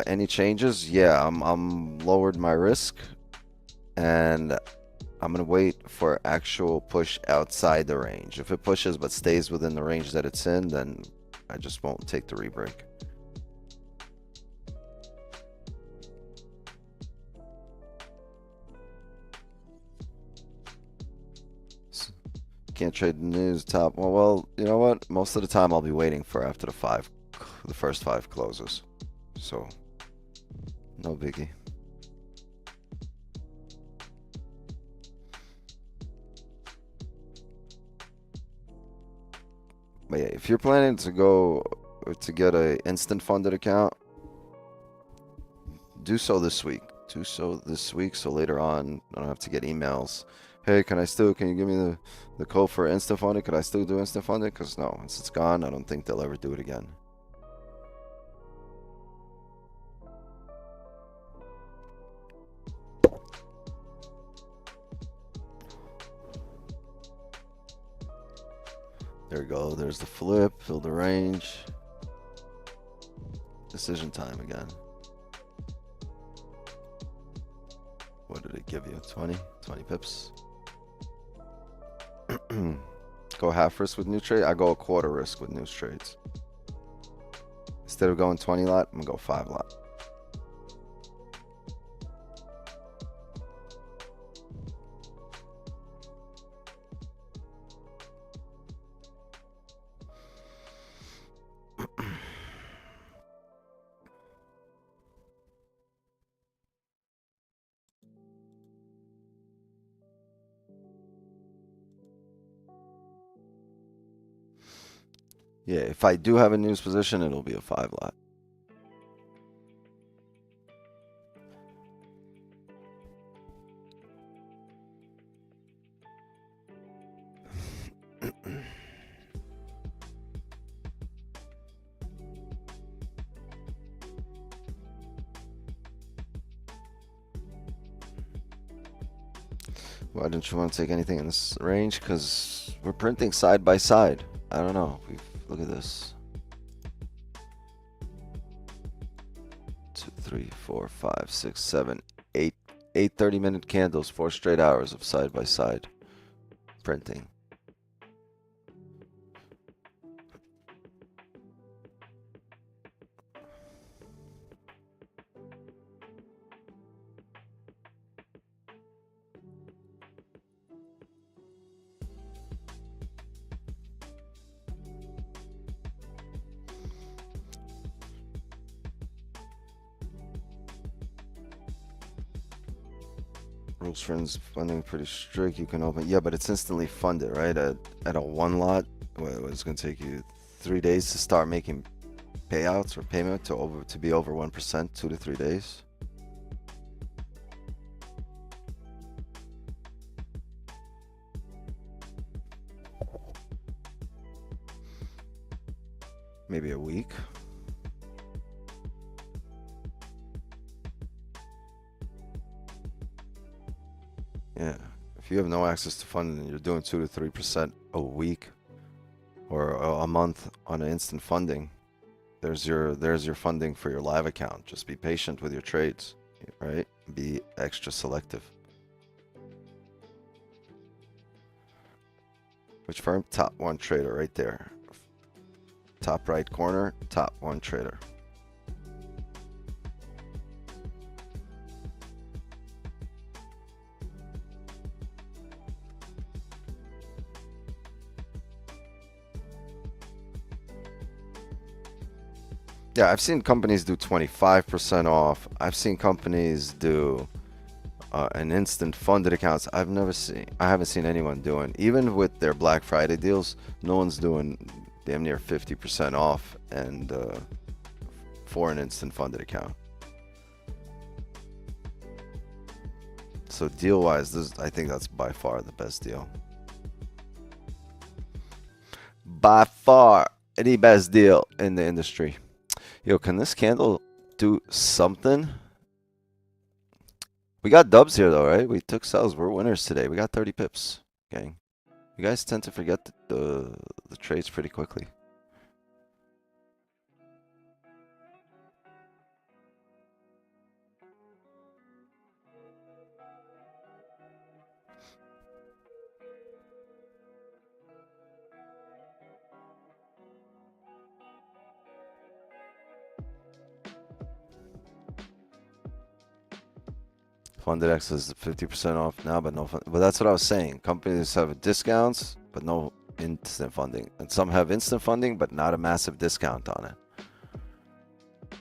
Any changes? Yeah, I'm lowered my risk, and I'm gonna wait for actual push outside the range. If it pushes but stays within the range that it's in, then I just won't take the rebreak. Can't trade the news top. Well, you know what? Most of the time I'll be waiting for after the first 5 closes. So, no biggie. But yeah, if you're planning to go to get a instant funded account, do so this week. Do so this week so later on I don't have to get emails. Hey, can you give me the code for instant funded? Could I still do instant funded? Because no, once it's gone, I don't think they'll ever do it again. There we go. There's the flip. Fill the range. Decision time again. What did it give you? 20 pips. Go half risk with new trade. I go a quarter risk with news trades. Instead of going 20 lot, I'm gonna go 5 lot. Yeah, if I do have a news position, it'll be a 5 lot. Why didn't you want to take anything in this range? Because we're printing side by side. I don't know. Look at this. 2, 3, 4, 5, 6, 7, 8 30-minute candles, 4 straight hours of side by side printing. Rules friends funding pretty strict. You can open, yeah, but it's instantly funded, right? At a 1 lot, it's going to take you 3 days to start making payouts or payment to be over 1%, 2 to 3 days. Maybe a week. Yeah, if you have no access to funding and you're doing 2 to 3% a week or a month on an instant funding, there's your funding for your live account. Just be patient with your trades, right? Be extra selective. Which firm? Top 1 trader right there. Top right corner, top 1 trader. Yeah, I've seen companies do 25% off. I've seen companies do an instant funded accounts. I haven't seen anyone doing, even with their Black Friday deals, no one's doing damn near 50% off and for an instant funded account. So deal wise, I think that's by far the best deal. By far the best deal in the industry. Yo, can this candle do something? We got dubs here though, right? We took sells. We're winners today. We got 30 pips, gang. You guys tend to forget the trades pretty quickly. Funded X is 50% off now, but no fund. But that's what I was saying. Companies have discounts, but no instant funding. And some have instant funding, but not a massive discount on it.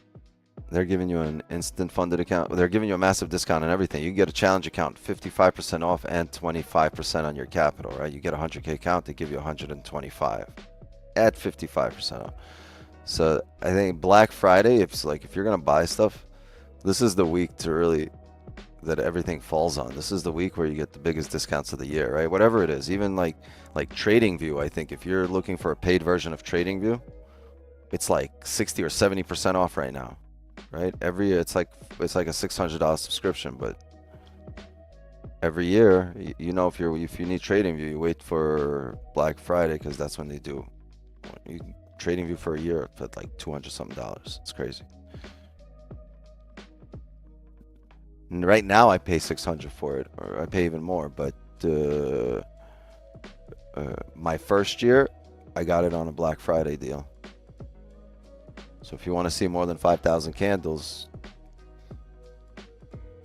They're giving you an instant funded account. They're giving you a massive discount on everything. You can get a challenge account 55% off and 25% on your capital, right? You get a 100K account, they give you 125 at 55% off. So I think Black Friday, if you're gonna buy stuff, this is the week to really that everything falls on. This is the week where you get the biggest discounts of the year, right? Whatever it is, even like TradingView. I think if you're looking for a paid version of TradingView, it's like 60 or 70% off right now, right? Every year it's like a $600 subscription, but every year, you know, if you need TradingView, you wait for Black Friday because that's when they do. TradingView for a year at like $200 something. It's crazy. And right now I pay $600 for it, or I pay even more. But my first year, I got it on a Black Friday deal. So if you want to see more than 5,000 candles,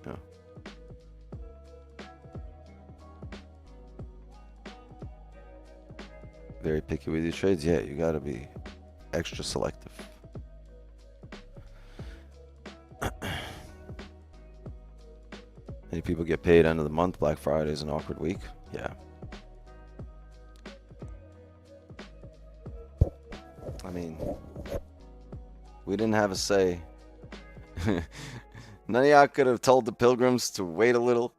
yeah. Very picky with your trades. Yeah, you got to be extra selective. Many people get paid end of the month. Black Friday is an awkward week. Yeah. I mean, we didn't have a say. None of y'all could have told the pilgrims to wait a little.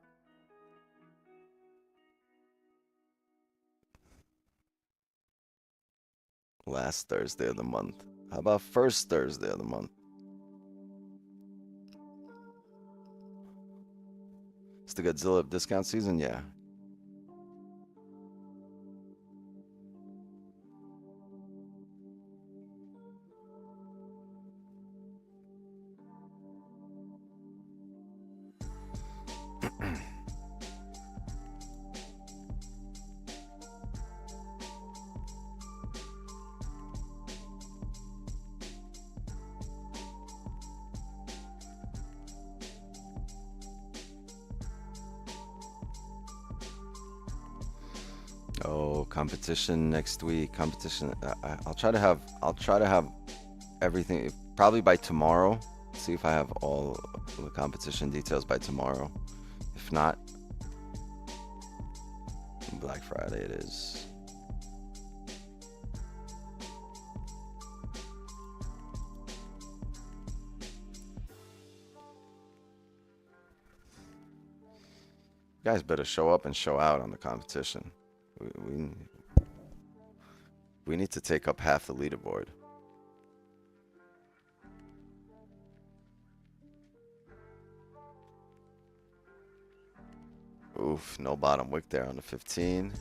Last Thursday of the month. How about first Thursday of the month? It's the Godzilla discount season? Yeah. Oh, competition next week. Competition. I'll try to have everything probably by tomorrow. See if I have all the competition details by tomorrow. If not, Black Friday it is. You guys better show up and show out on the competition. We need to take up half the leaderboard. Oof, no bottom wick there on the 15.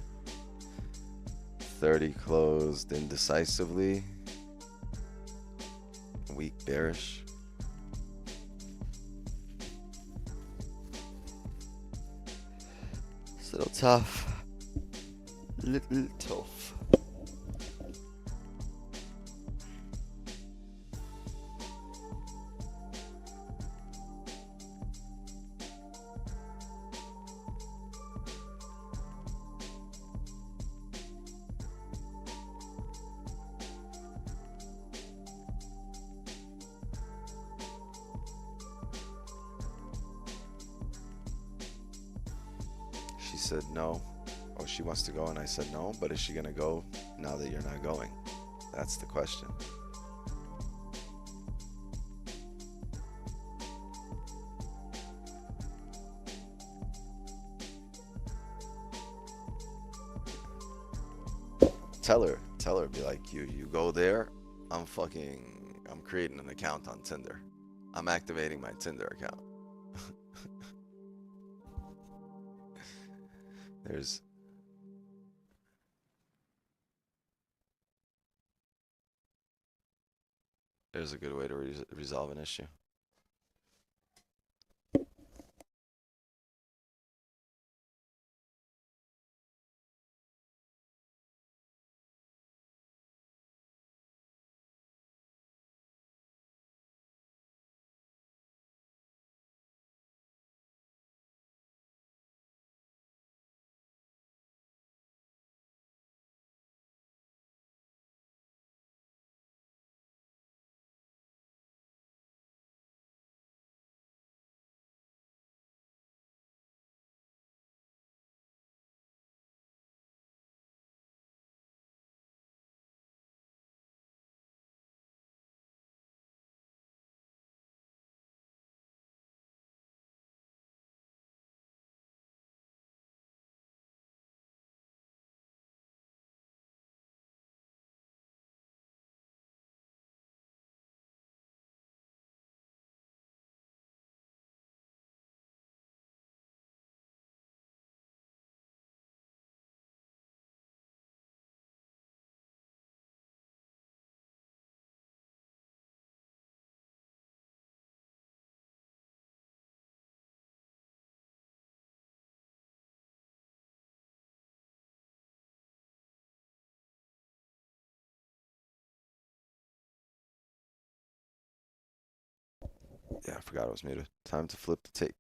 30 closed indecisively. Weak bearish. Still tough. Little tough. She said no. Oh, she wants to go, and I said no, but is she gonna go now that you're not going? That's the question. Tell her, be like, you go there, I'm creating an account on Tinder. I'm activating my Tinder account. There's a good way to resolve an issue. Yeah, I forgot I was muted. Time to flip the tape.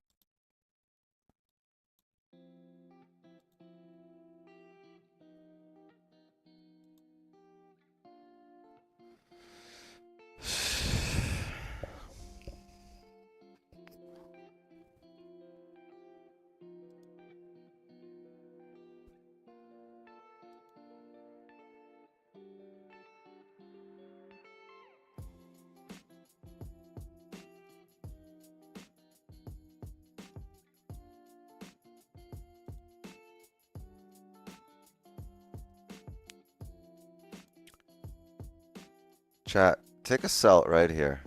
Chat, take a sell right here.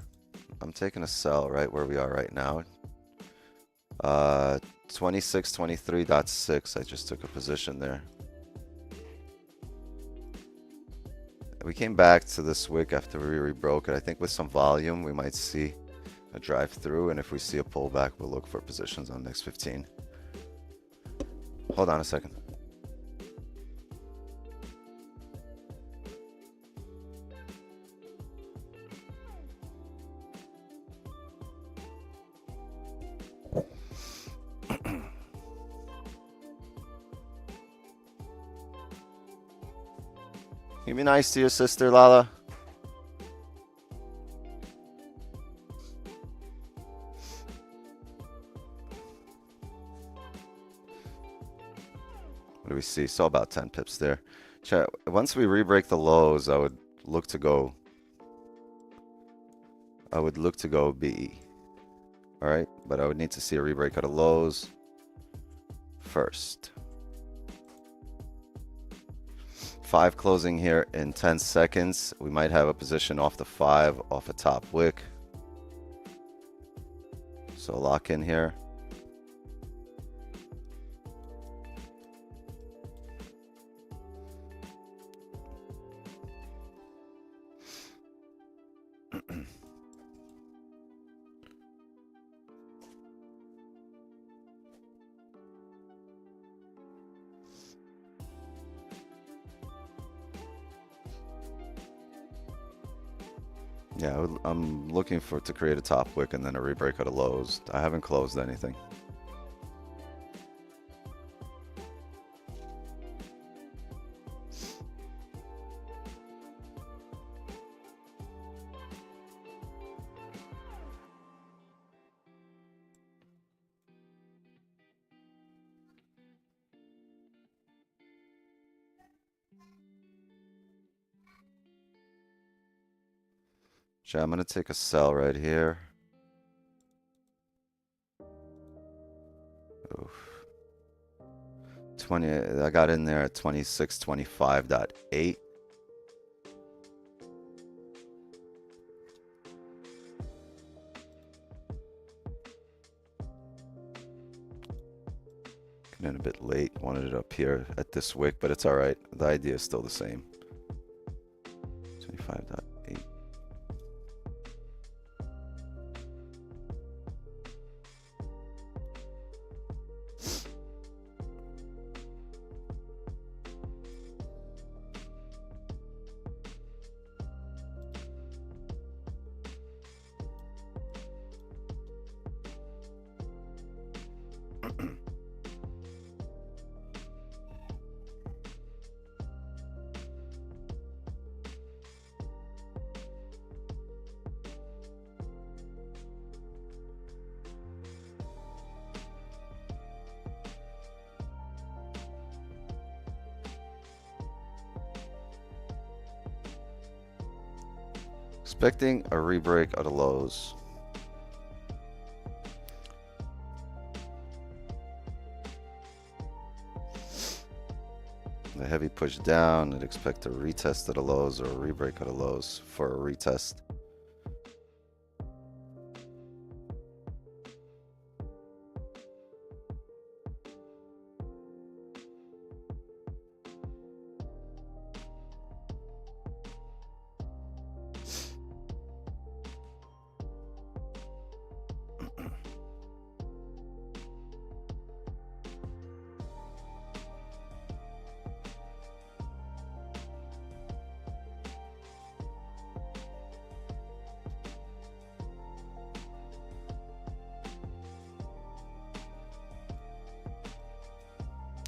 I'm taking a sell right where we are right now. 2623.6. I just took a position there. We came back to this wick after we rebroke it. I think with some volume, we might see a drive through. And if we see a pullback, we'll look for positions on next 15. Hold on a second. You be nice to your sister, Lala. What do we see? So about 10 pips there. Chat, once we re-break the lows, I would look to go BE. All right, but I would need to see a re-break of the lows first. 5 closing here in 10 seconds. We might have a position off the 5 off a top wick. So lock in here. Yeah, I'm looking for to create a top wick and then a rebreak of the lows. I haven't closed anything. So I'm gonna take a sell right here. Oof. 20. I got in there at 2625.8. Came in a bit late. Wanted it up here at this wick, but it's all right. The idea is still the same. 25.8. Expecting a rebreak of the lows. The heavy push down, I'd expect a retest of the lows or a rebreak of the lows for a retest.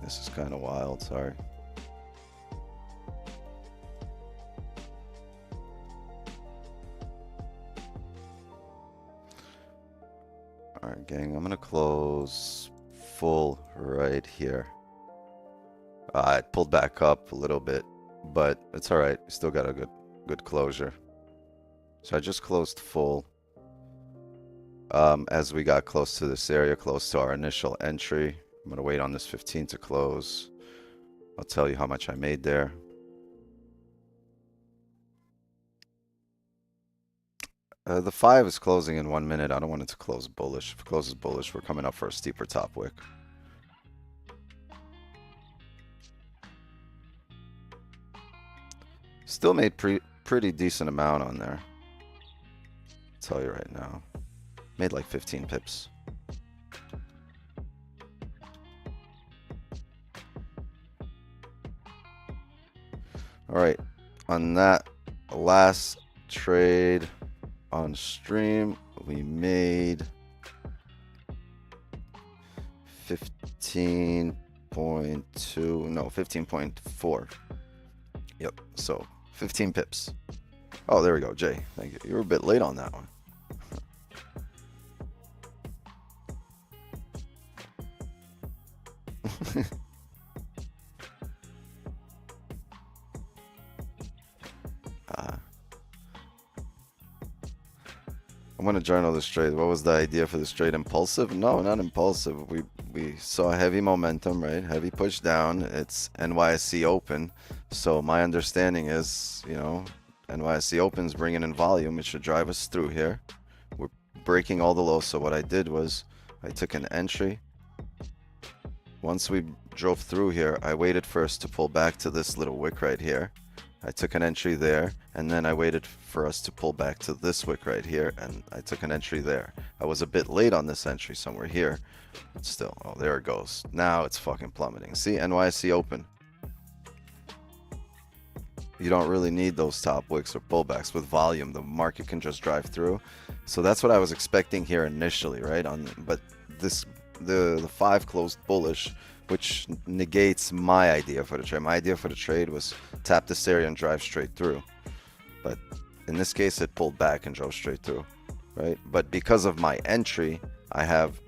This is kind of wild, sorry. Alright, gang, I'm gonna close full right here. It pulled back up a little bit, but it's alright. Still got a good closure. So I just closed full. As we got close to this area, close to our initial entry. I'm going to wait on this 15 to close. I'll tell you how much I made there. The 5 is closing in 1 minute. I don't want it to close bullish. If it closes bullish, we're coming up for a steeper top wick. Still made pretty decent amount on there. I'll tell you right now. Made like 15 pips. All right, on that last trade on stream, we made 15.2, no, 15.4. Yep, so 15 pips. Oh, there we go, Jay. Thank you. You were a bit late on that one. I'm gonna journal this trade. What was the idea for this trade? Impulsive? No, not impulsive. We saw heavy momentum, right? Heavy push down. It's NYSE open. So my understanding is, you know, NYSE open's bringing in volume. It should drive us through here. We're breaking all the lows. So what I did was I took an entry. Once we drove through here, I waited first to pull back to this little wick right here. I took an entry there, and then I waited for us to pull back to this wick right here, and I took an entry there. I was a bit late on this entry somewhere here, but still, oh, there it goes. Now it's fucking plummeting. See, NYSE open. You don't really need those top wicks or pullbacks with volume. The market can just drive through. So that's what I was expecting here initially, right? But the 5 closed bullish, which negates my idea for the trade. My idea for the trade was tap this area and drive straight through. But in this case, it pulled back and drove straight through, right? But because of my entry, I have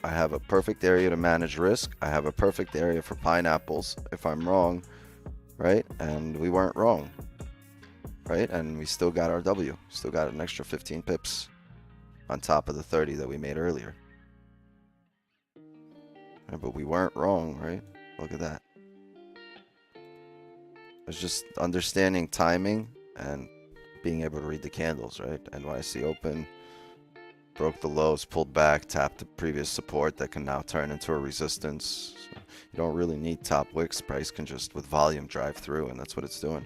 a perfect area to manage risk. I have a perfect area for pineapples if I'm wrong, right? And we weren't wrong, right? And we still got our W. Still got an extra 15 pips on top of the 30 that we made earlier. But we weren't wrong, right? Look at that. It's just understanding timing and being able to read the candles, right? NYSE open, Broke the lows, pulled back, tapped the previous support that can now turn into a resistance. So you don't really need top wicks. Price can just, with volume, drive through, and that's what it's doing.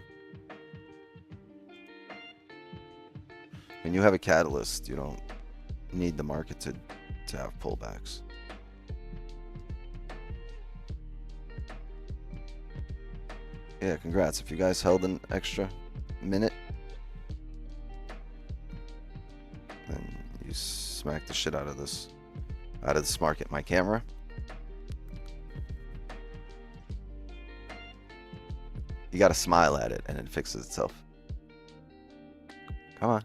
When you have a catalyst, you don't need the market to have pullbacks. Yeah, congrats. If you guys held an extra minute, then you smacked the shit out of this market. My camera. You gotta smile at it and it fixes itself. Come on.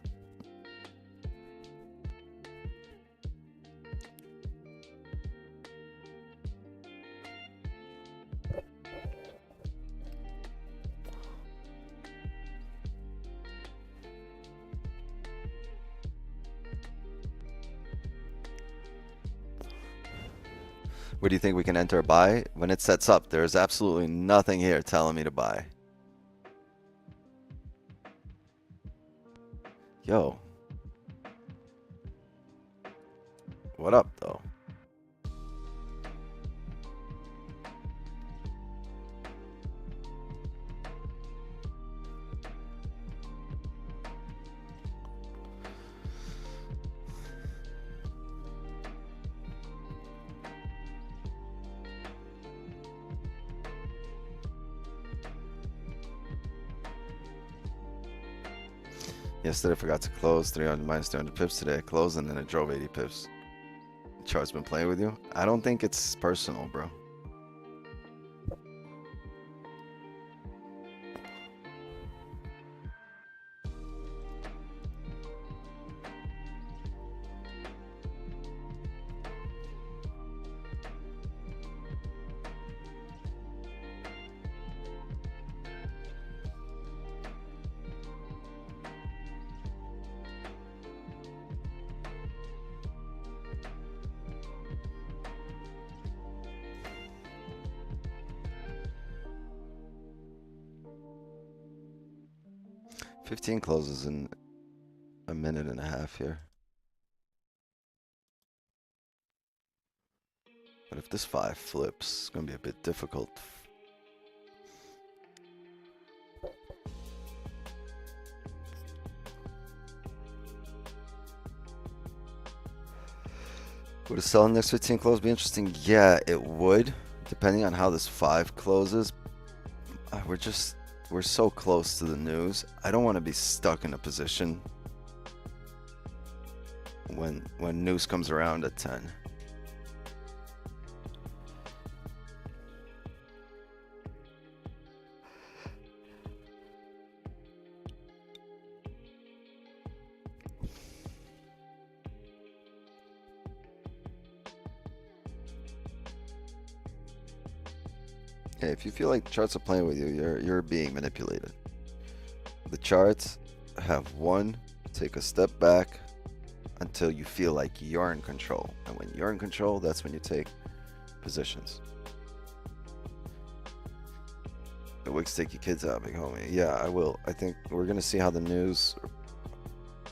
Where do you think we can enter a buy? When it sets up, there's absolutely nothing here telling me to buy. Yo. What up, though? Yesterday I forgot to close 300 minus 300 pips. Today I closed and then it drove 80 pips. The chart's been playing with you? I don't think it's personal, bro. $15 closes in a minute and a half here. But if this 5 flips, it's going to be a bit difficult. Would a sell next 15 close be interesting? Yeah, it would, depending on how this 5 closes. We're so close to the news. I don't want to be stuck in a position when news comes around at 10. Hey, if you feel like the charts are playing with you, you're being manipulated. The charts have take a step back until you feel like you're in control. And when you're in control, that's when you take positions. The Wicks take your kids out, big homie. Yeah, I will. I think we're gonna see how the news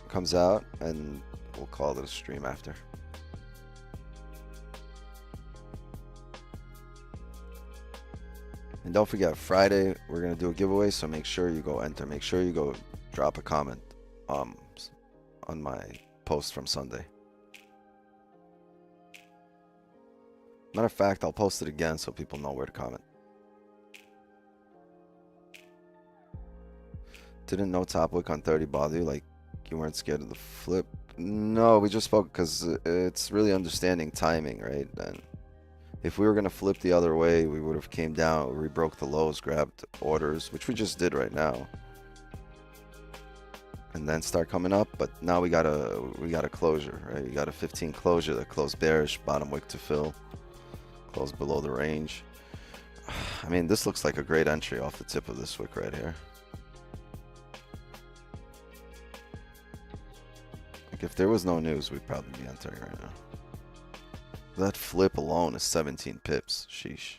comes out and we'll call it a stream after. And don't forget, Friday, we're going to do a giveaway, so make sure you go enter. Make sure you go drop a comment on my post from Sunday. Matter of fact, I'll post it again so people know where to comment. Didn't know top wick on 30 bother you? Like, you weren't scared of the flip? No, we just spoke because it's really understanding timing, right? And if we were going to flip the other way, we would have came down, we broke the lows, grabbed orders, which we just did right now. And then start coming up, but now we got a closure, right? We got a 15 closure that closed bearish, bottom wick to fill, closed below the range. I mean, this looks like a great entry off the tip of this wick right here. Like if there was no news, we'd probably be entering right now. That flip alone is 17 pips. Sheesh.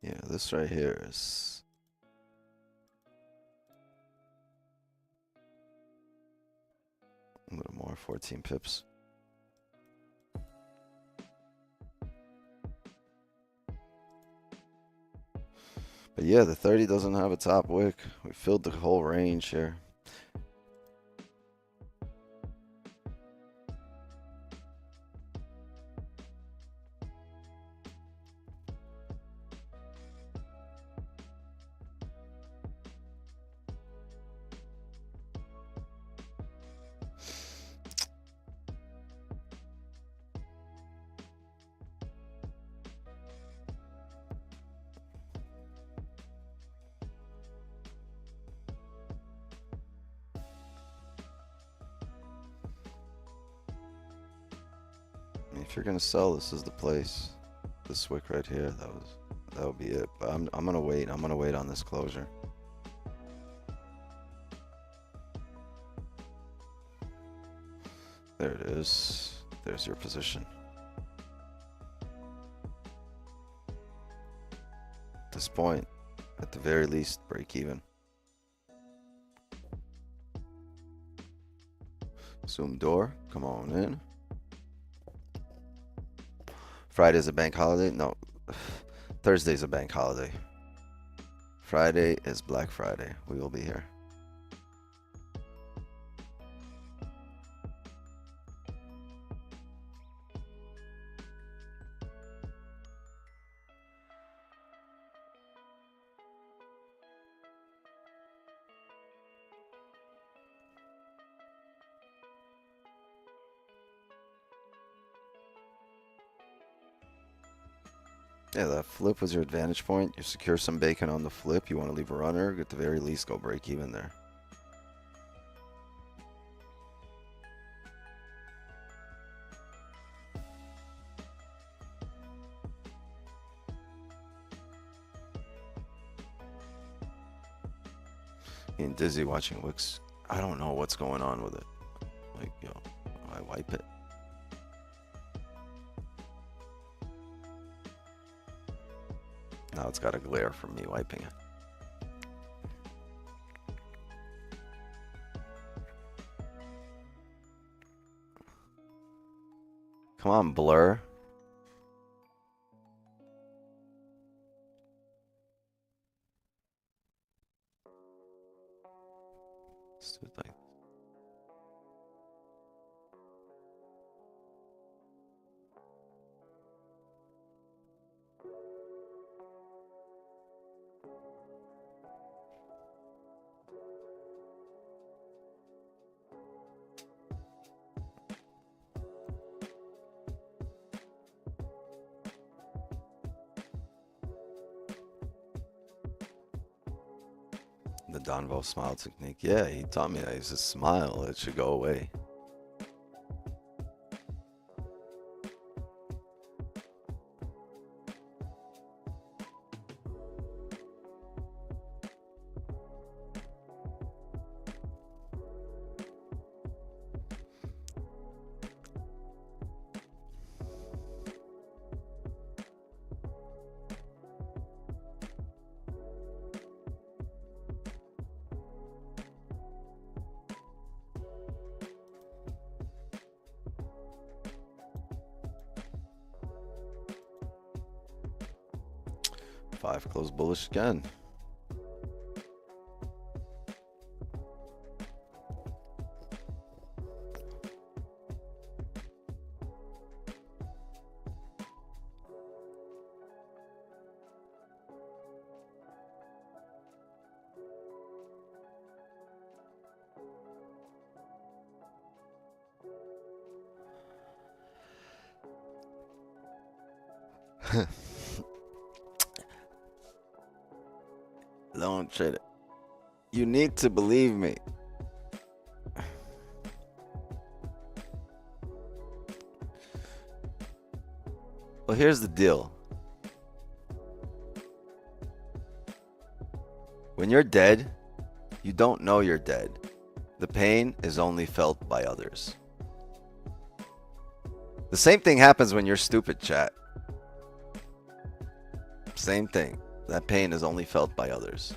Yeah, this right here is A little more, 14 pips. But yeah, the 30 doesn't have a top wick. We filled the whole range here. If you're gonna sell, this is the place. This wick right here, that would be it. But I'm gonna wait. I'm gonna wait on this closure. There it is. There's your position. At this point, at the very least, break even. Zoom door, come on in. Friday's a bank holiday? No, Thursday's a bank holiday. Friday is Black Friday. We will be here. Yeah, that flip was your advantage point. You secure some bacon on the flip. You want to leave a runner. At the very least, go break even there. Getting dizzy watching wicks. I don't know what's going on with it. Like, yo, I wipe it. Now it's got a glare from me wiping it. Come on, blur. Let's do it like the Donvo smile technique. Yeah, he taught me that. He says, smile, it should go away. Five close bullish again. Don't trade it. You need to believe me. Well, here's the deal. When you're dead, you don't know you're dead. The pain is only felt by others. The same thing happens when you're stupid, chat. Same thing. That pain is only felt by others.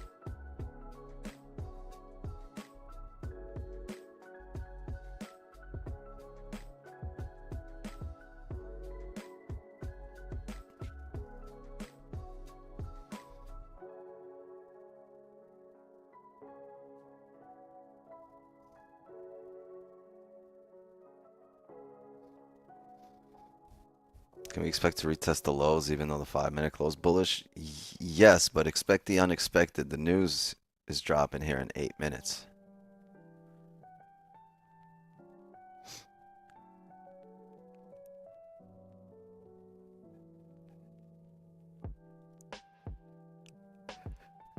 Can we expect to retest the lows even though the 5-minute close bullish? Yes, but expect the unexpected. The news is dropping here in 8 minutes.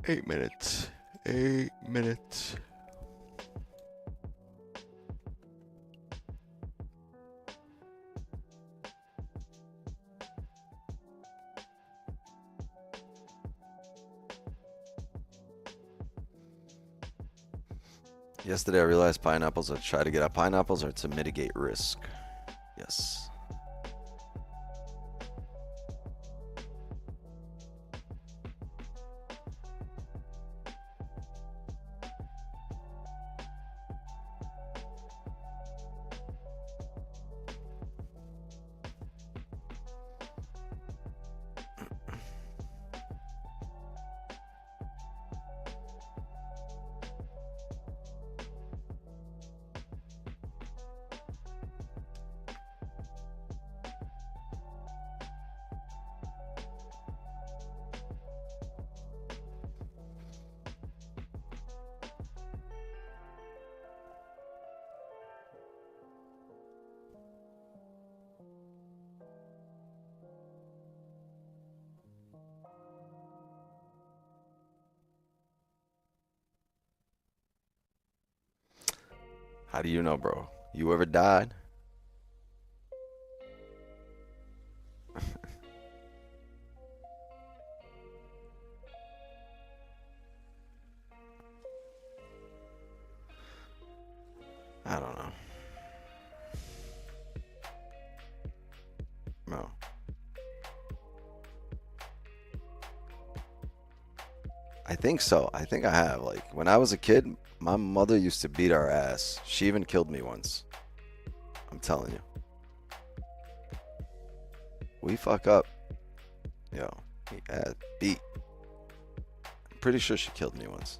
Eight minutes. 8 minutes. Yesterday I realized pineapples are try to get at pineapples or to mitigate risk. Yes. How do you know, bro? You ever died? I don't know. No. I think so. I think I have. Like, when I was a kid, my mother used to beat our ass. She even killed me once. I'm telling you. We fuck up. Yo, beat. I'm pretty sure she killed me once.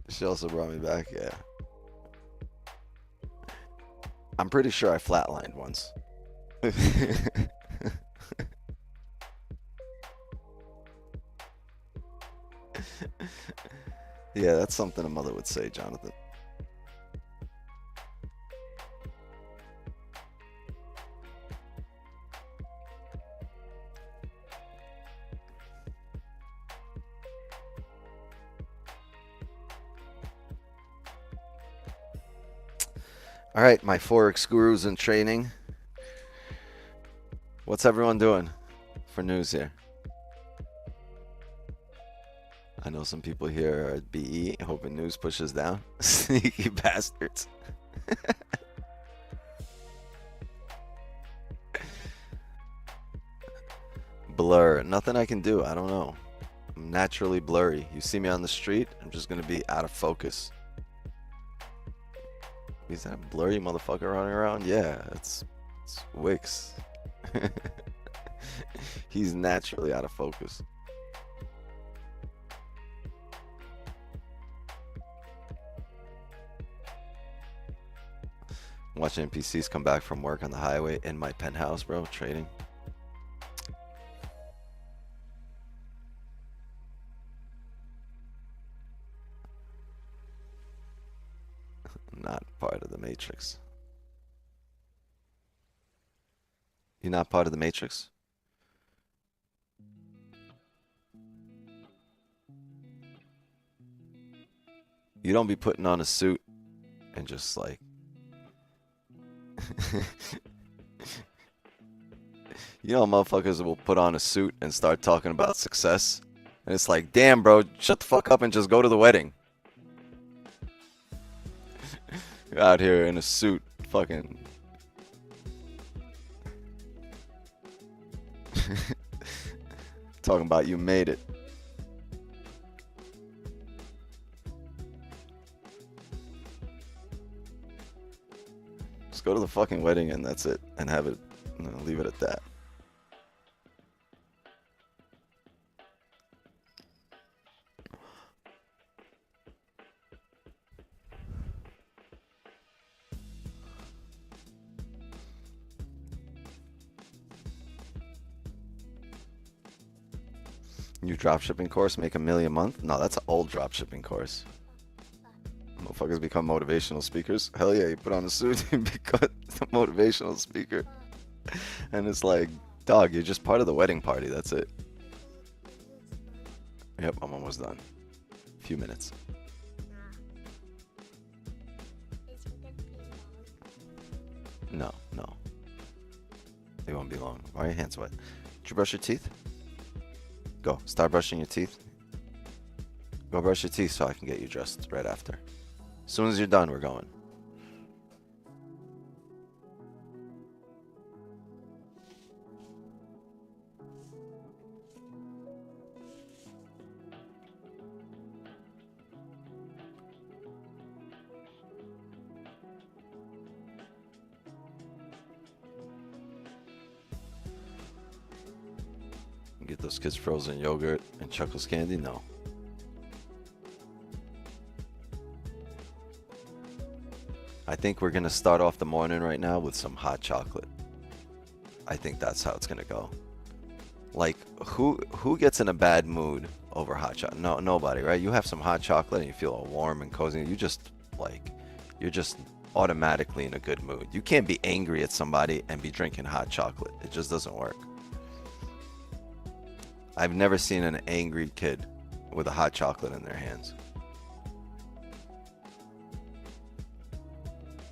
She also brought me back, yeah. I'm pretty sure I flatlined once. Yeah, that's something a mother would say, Jonathan. All right, my Forex gurus in training. What's everyone doing for news here? I know some people here are at BE hoping news pushes down. Sneaky bastards. Blur. Nothing I can do. I don't know. I'm naturally blurry. You see me on the street, I'm just going to be out of focus. Is that a blurry motherfucker running around? Yeah, it's Wix. He's naturally out of focus. I'm watching NPCs come back from work on the highway in my penthouse, bro, trading. Not part of the Matrix. You're not part of the Matrix? You don't be putting on a suit and just like you know, motherfuckers will put on a suit and start talking about success, and it's like, damn, bro, shut the fuck up and just go to the wedding. You're out here in a suit, fucking. Talking about you made it. Just go to the fucking wedding and that's it. And have it, leave it at that. New dropshipping course, make $1 million a month? No, that's an old dropshipping course. Motherfuckers become motivational speakers. Hell yeah, you put on a suit and become a motivational speaker. And it's like, dog, you're just part of the wedding party. That's it. Yep, I'm almost done. A few minutes. No, no. They won't be long. Why are your hands wet? Did you brush your teeth? Go. Start brushing your teeth. Go brush your teeth so I can get you dressed right after. As soon as you're done, we're going. Get those kids frozen yogurt and Chuckles candy? No. I think we're going to start off the morning right now with some hot chocolate. I think that's how it's going to go. Like, who gets in a bad mood over hot chocolate? No, nobody, right? You have some hot chocolate and you feel all warm and cozy. You just, like, you're just automatically in a good mood. You can't be angry at somebody and be drinking hot chocolate. It just doesn't work. I've never seen an angry kid with a hot chocolate in their hands.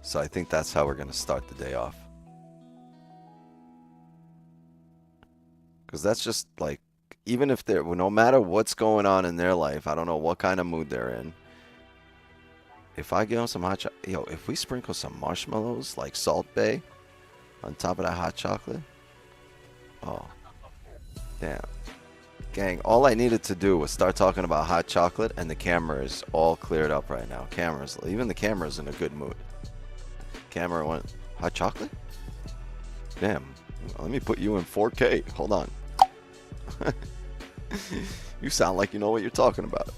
So I think that's how we're going to start the day off. Because that's just like, even if they're, no matter what's going on in their life, I don't know what kind of mood they're in. If I give them some hot chocolate, yo, if we sprinkle some marshmallows like Salt Bae on top of that hot chocolate, oh, damn. Gang, all I needed to do was start talking about hot chocolate and the camera is all cleared up right now. Even the camera's in a good mood. Camera went, hot chocolate? Damn, let me put you in 4K. Hold on. You sound like you know what you're talking about.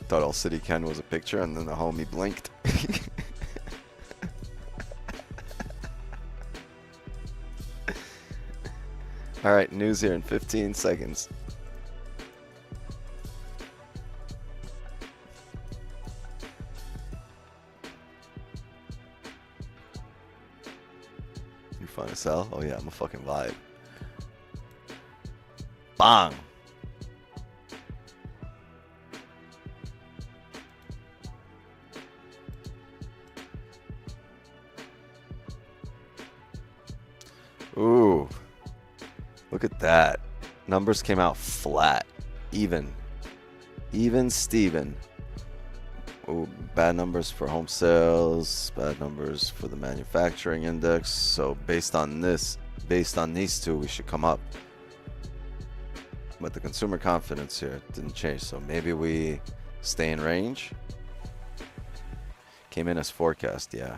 Thought all City Ken was a picture and then the homie blinked. Alright, news here in 15 seconds. You fun to sell? Oh yeah, I'm a fucking vibe. Bang! Ooh. Look at that. Numbers came out flat. Even Steven. Ooh, bad numbers for home sales, bad numbers for the manufacturing index. So based on these two, we should come up. But the consumer confidence here didn't change, so maybe we stay in range. Came in as forecast, yeah.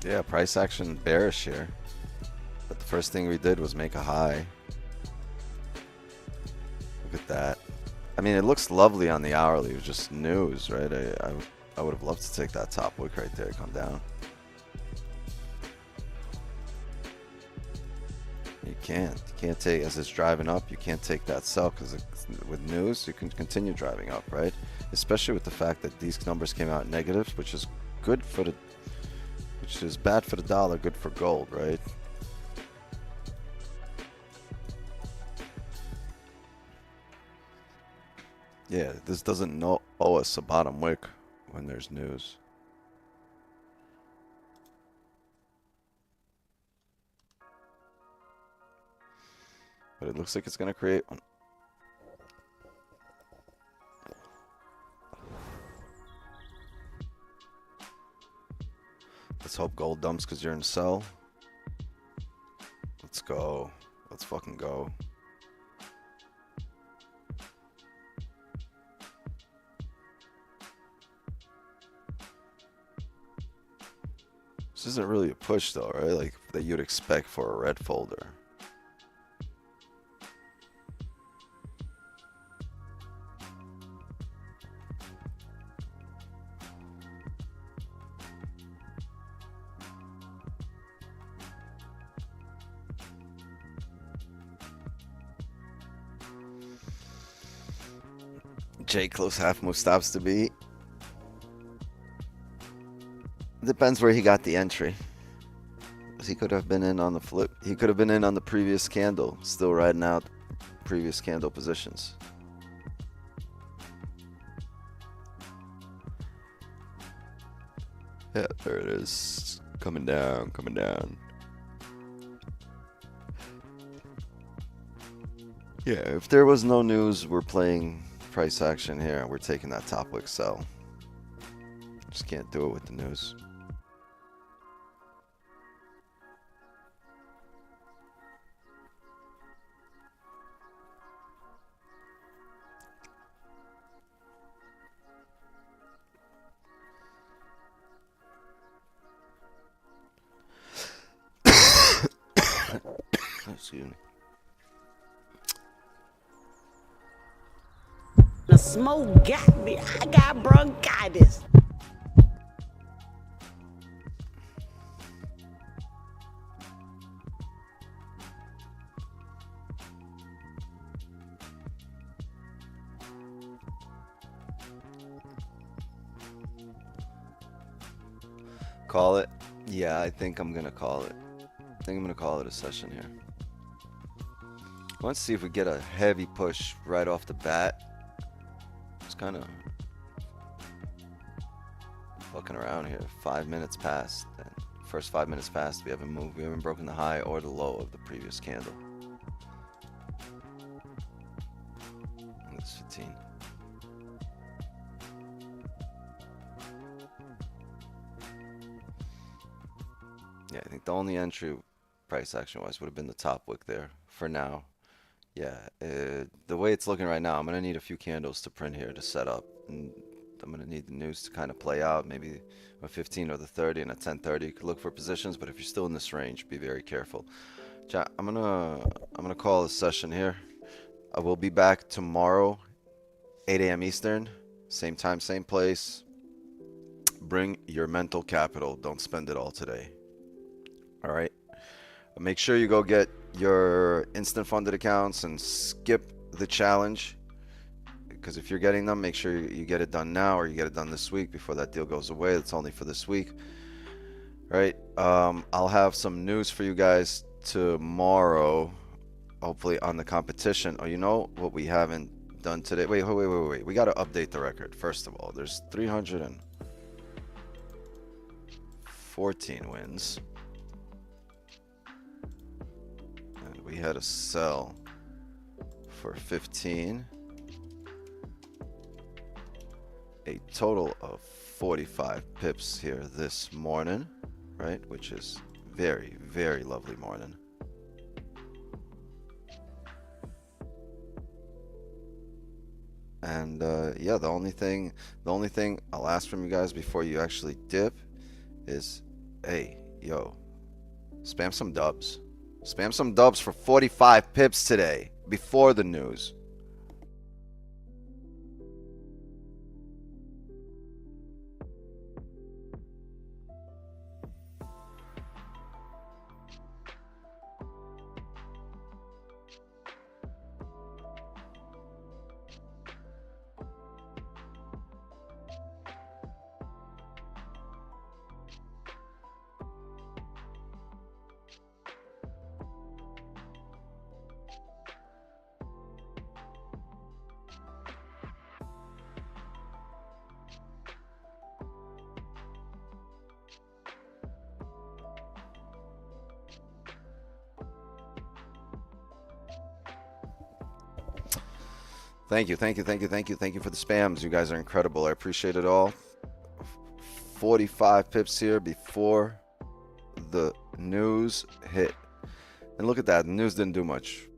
Yeah, price action bearish here. But the first thing we did was make a high. Look at that. I mean, it looks lovely on the hourly. It was just news, right? I would have loved to take that top wick right there, come down. You can't take, as it's driving up, you can't take that sell because with news, you can continue driving up, right? especially with the fact that these numbers came out negative, which is good for the, which is bad for the dollar, good for gold, right? Yeah, this doesn't owe us a bottom wick when there's news. But it looks like it's going to create one. Let's hope gold dumps because you're in sell. Let's go. Let's fucking go. This isn't really a push though, right? Like that you'd expect for a red folder. J close half move stops to be. Depends where he got the entry. He could have been in on the flip. He could have been in on the previous candle, still riding out previous candle positions. Yeah, there it is. Coming down, coming down. Yeah, if there was no news, we're playing price action here. We're taking that top wick sell. Just can't do it with the news. Excuse me. The smoke got me. I got bronchitis. Call it. Yeah, I think I'm gonna call it. I think I'm gonna call it a session here. Let's see if we get a heavy push right off the bat. It's kind of fucking around here. 5 minutes past. And first 5 minutes past, we haven't moved. We haven't broken the high or the low of the previous candle. That's 15. Yeah, I think the only entry price action wise would have been the top wick there for now. Yeah, the way it's looking right now, I'm gonna need a few candles to print here to set up, and I'm gonna need the news to kind of play out. Maybe a 15 or the 30 and a 10:30. You could look for positions, but if you're still in this range, be very careful. Chat, I'm gonna call a session here. I will be back tomorrow, 8 a.m. Eastern, same time, same place. Bring your mental capital. Don't spend it all today. All right. Make sure you go get your instant funded accounts and skip the challenge, because if you're getting them, make sure you get it done now or you get it done this week before that deal goes away. It's only for this week. All right. I'll have some news for you guys tomorrow, hopefully on the competition. Oh, you know what we haven't done today? Wait. We got to update the record. First of all, there's 314 wins. We had a sell for 15, a total of 45 pips here this morning, right? Which is very, very lovely morning. And yeah, the only thing I'll ask from you guys before you actually dip is, hey, yo, spam some dubs. Spam some dubs for 45 pips today before the news. Thank you for the spams. You guys are incredible. I appreciate it all. 45 pips here before the news hit. And look at that. The news didn't do much.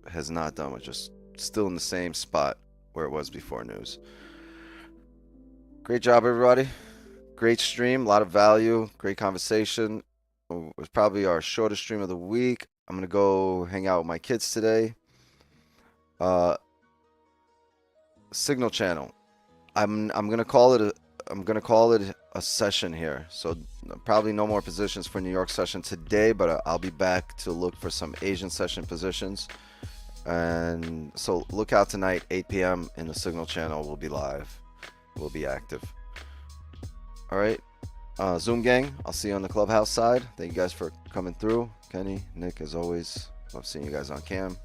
Has not done much. Just still in the same spot where it was before news. Great job, everybody. Great stream. A lot of value. Great conversation. It was probably our shortest stream of the week. I'm going to go hang out with my kids today. Signal channel. I'm gonna call it a session here. So probably no more positions for New York session today, but I'll be back to look for some Asian session positions. And so look out tonight, 8 p.m. in the Signal channel. We'll be live. We'll be active. All right, Zoom gang. I'll see you on the Clubhouse side. Thank you guys for coming through. Kenny, Nick, as always. Love seeing you guys on cam.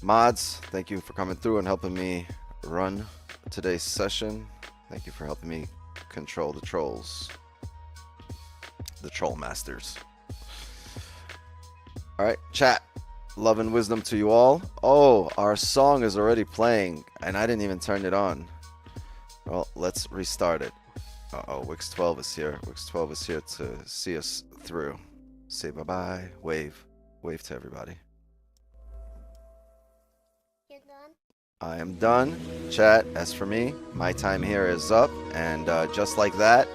Mods, thank you for coming through and helping me run today's session. Thank you for helping me control the trolls. The troll masters. All right, chat. Love and wisdom to you all. Oh, our song is already playing and I didn't even turn it on. Well, let's restart it. Uh-oh, Wix 12 is here. Wix 12 is here to see us through. Say bye-bye. Wave. Wave to everybody. I am done. Chat, as for me, my time here is up. And just like that,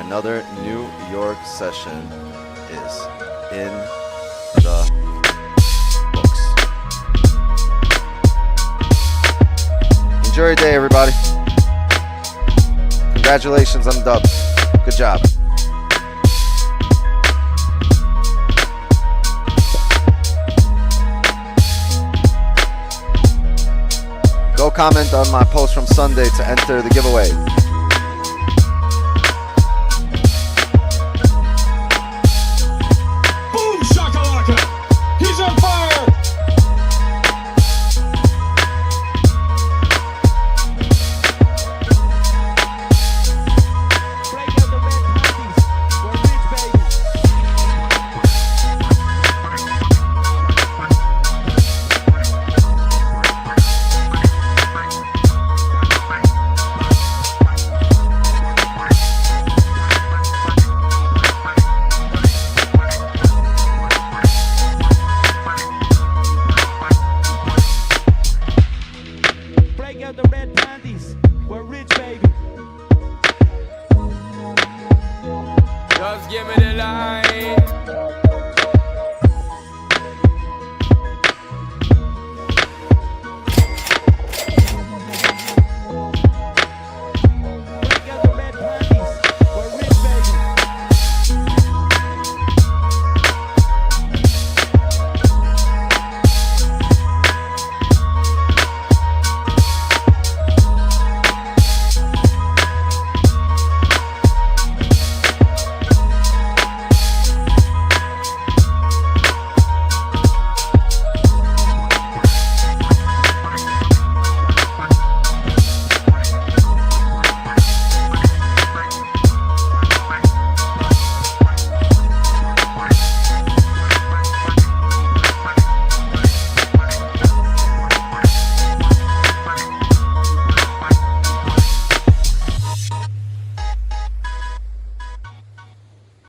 another New York session is in the books. Enjoy your day, everybody. Congratulations on the dub. Good job. Go comment on my post from Sunday to enter the giveaway. Boom shakalaka! He's on fire! Break out the red panties. We're rich, baby. Break out the red panties. We're rich, baby. Just give me the line.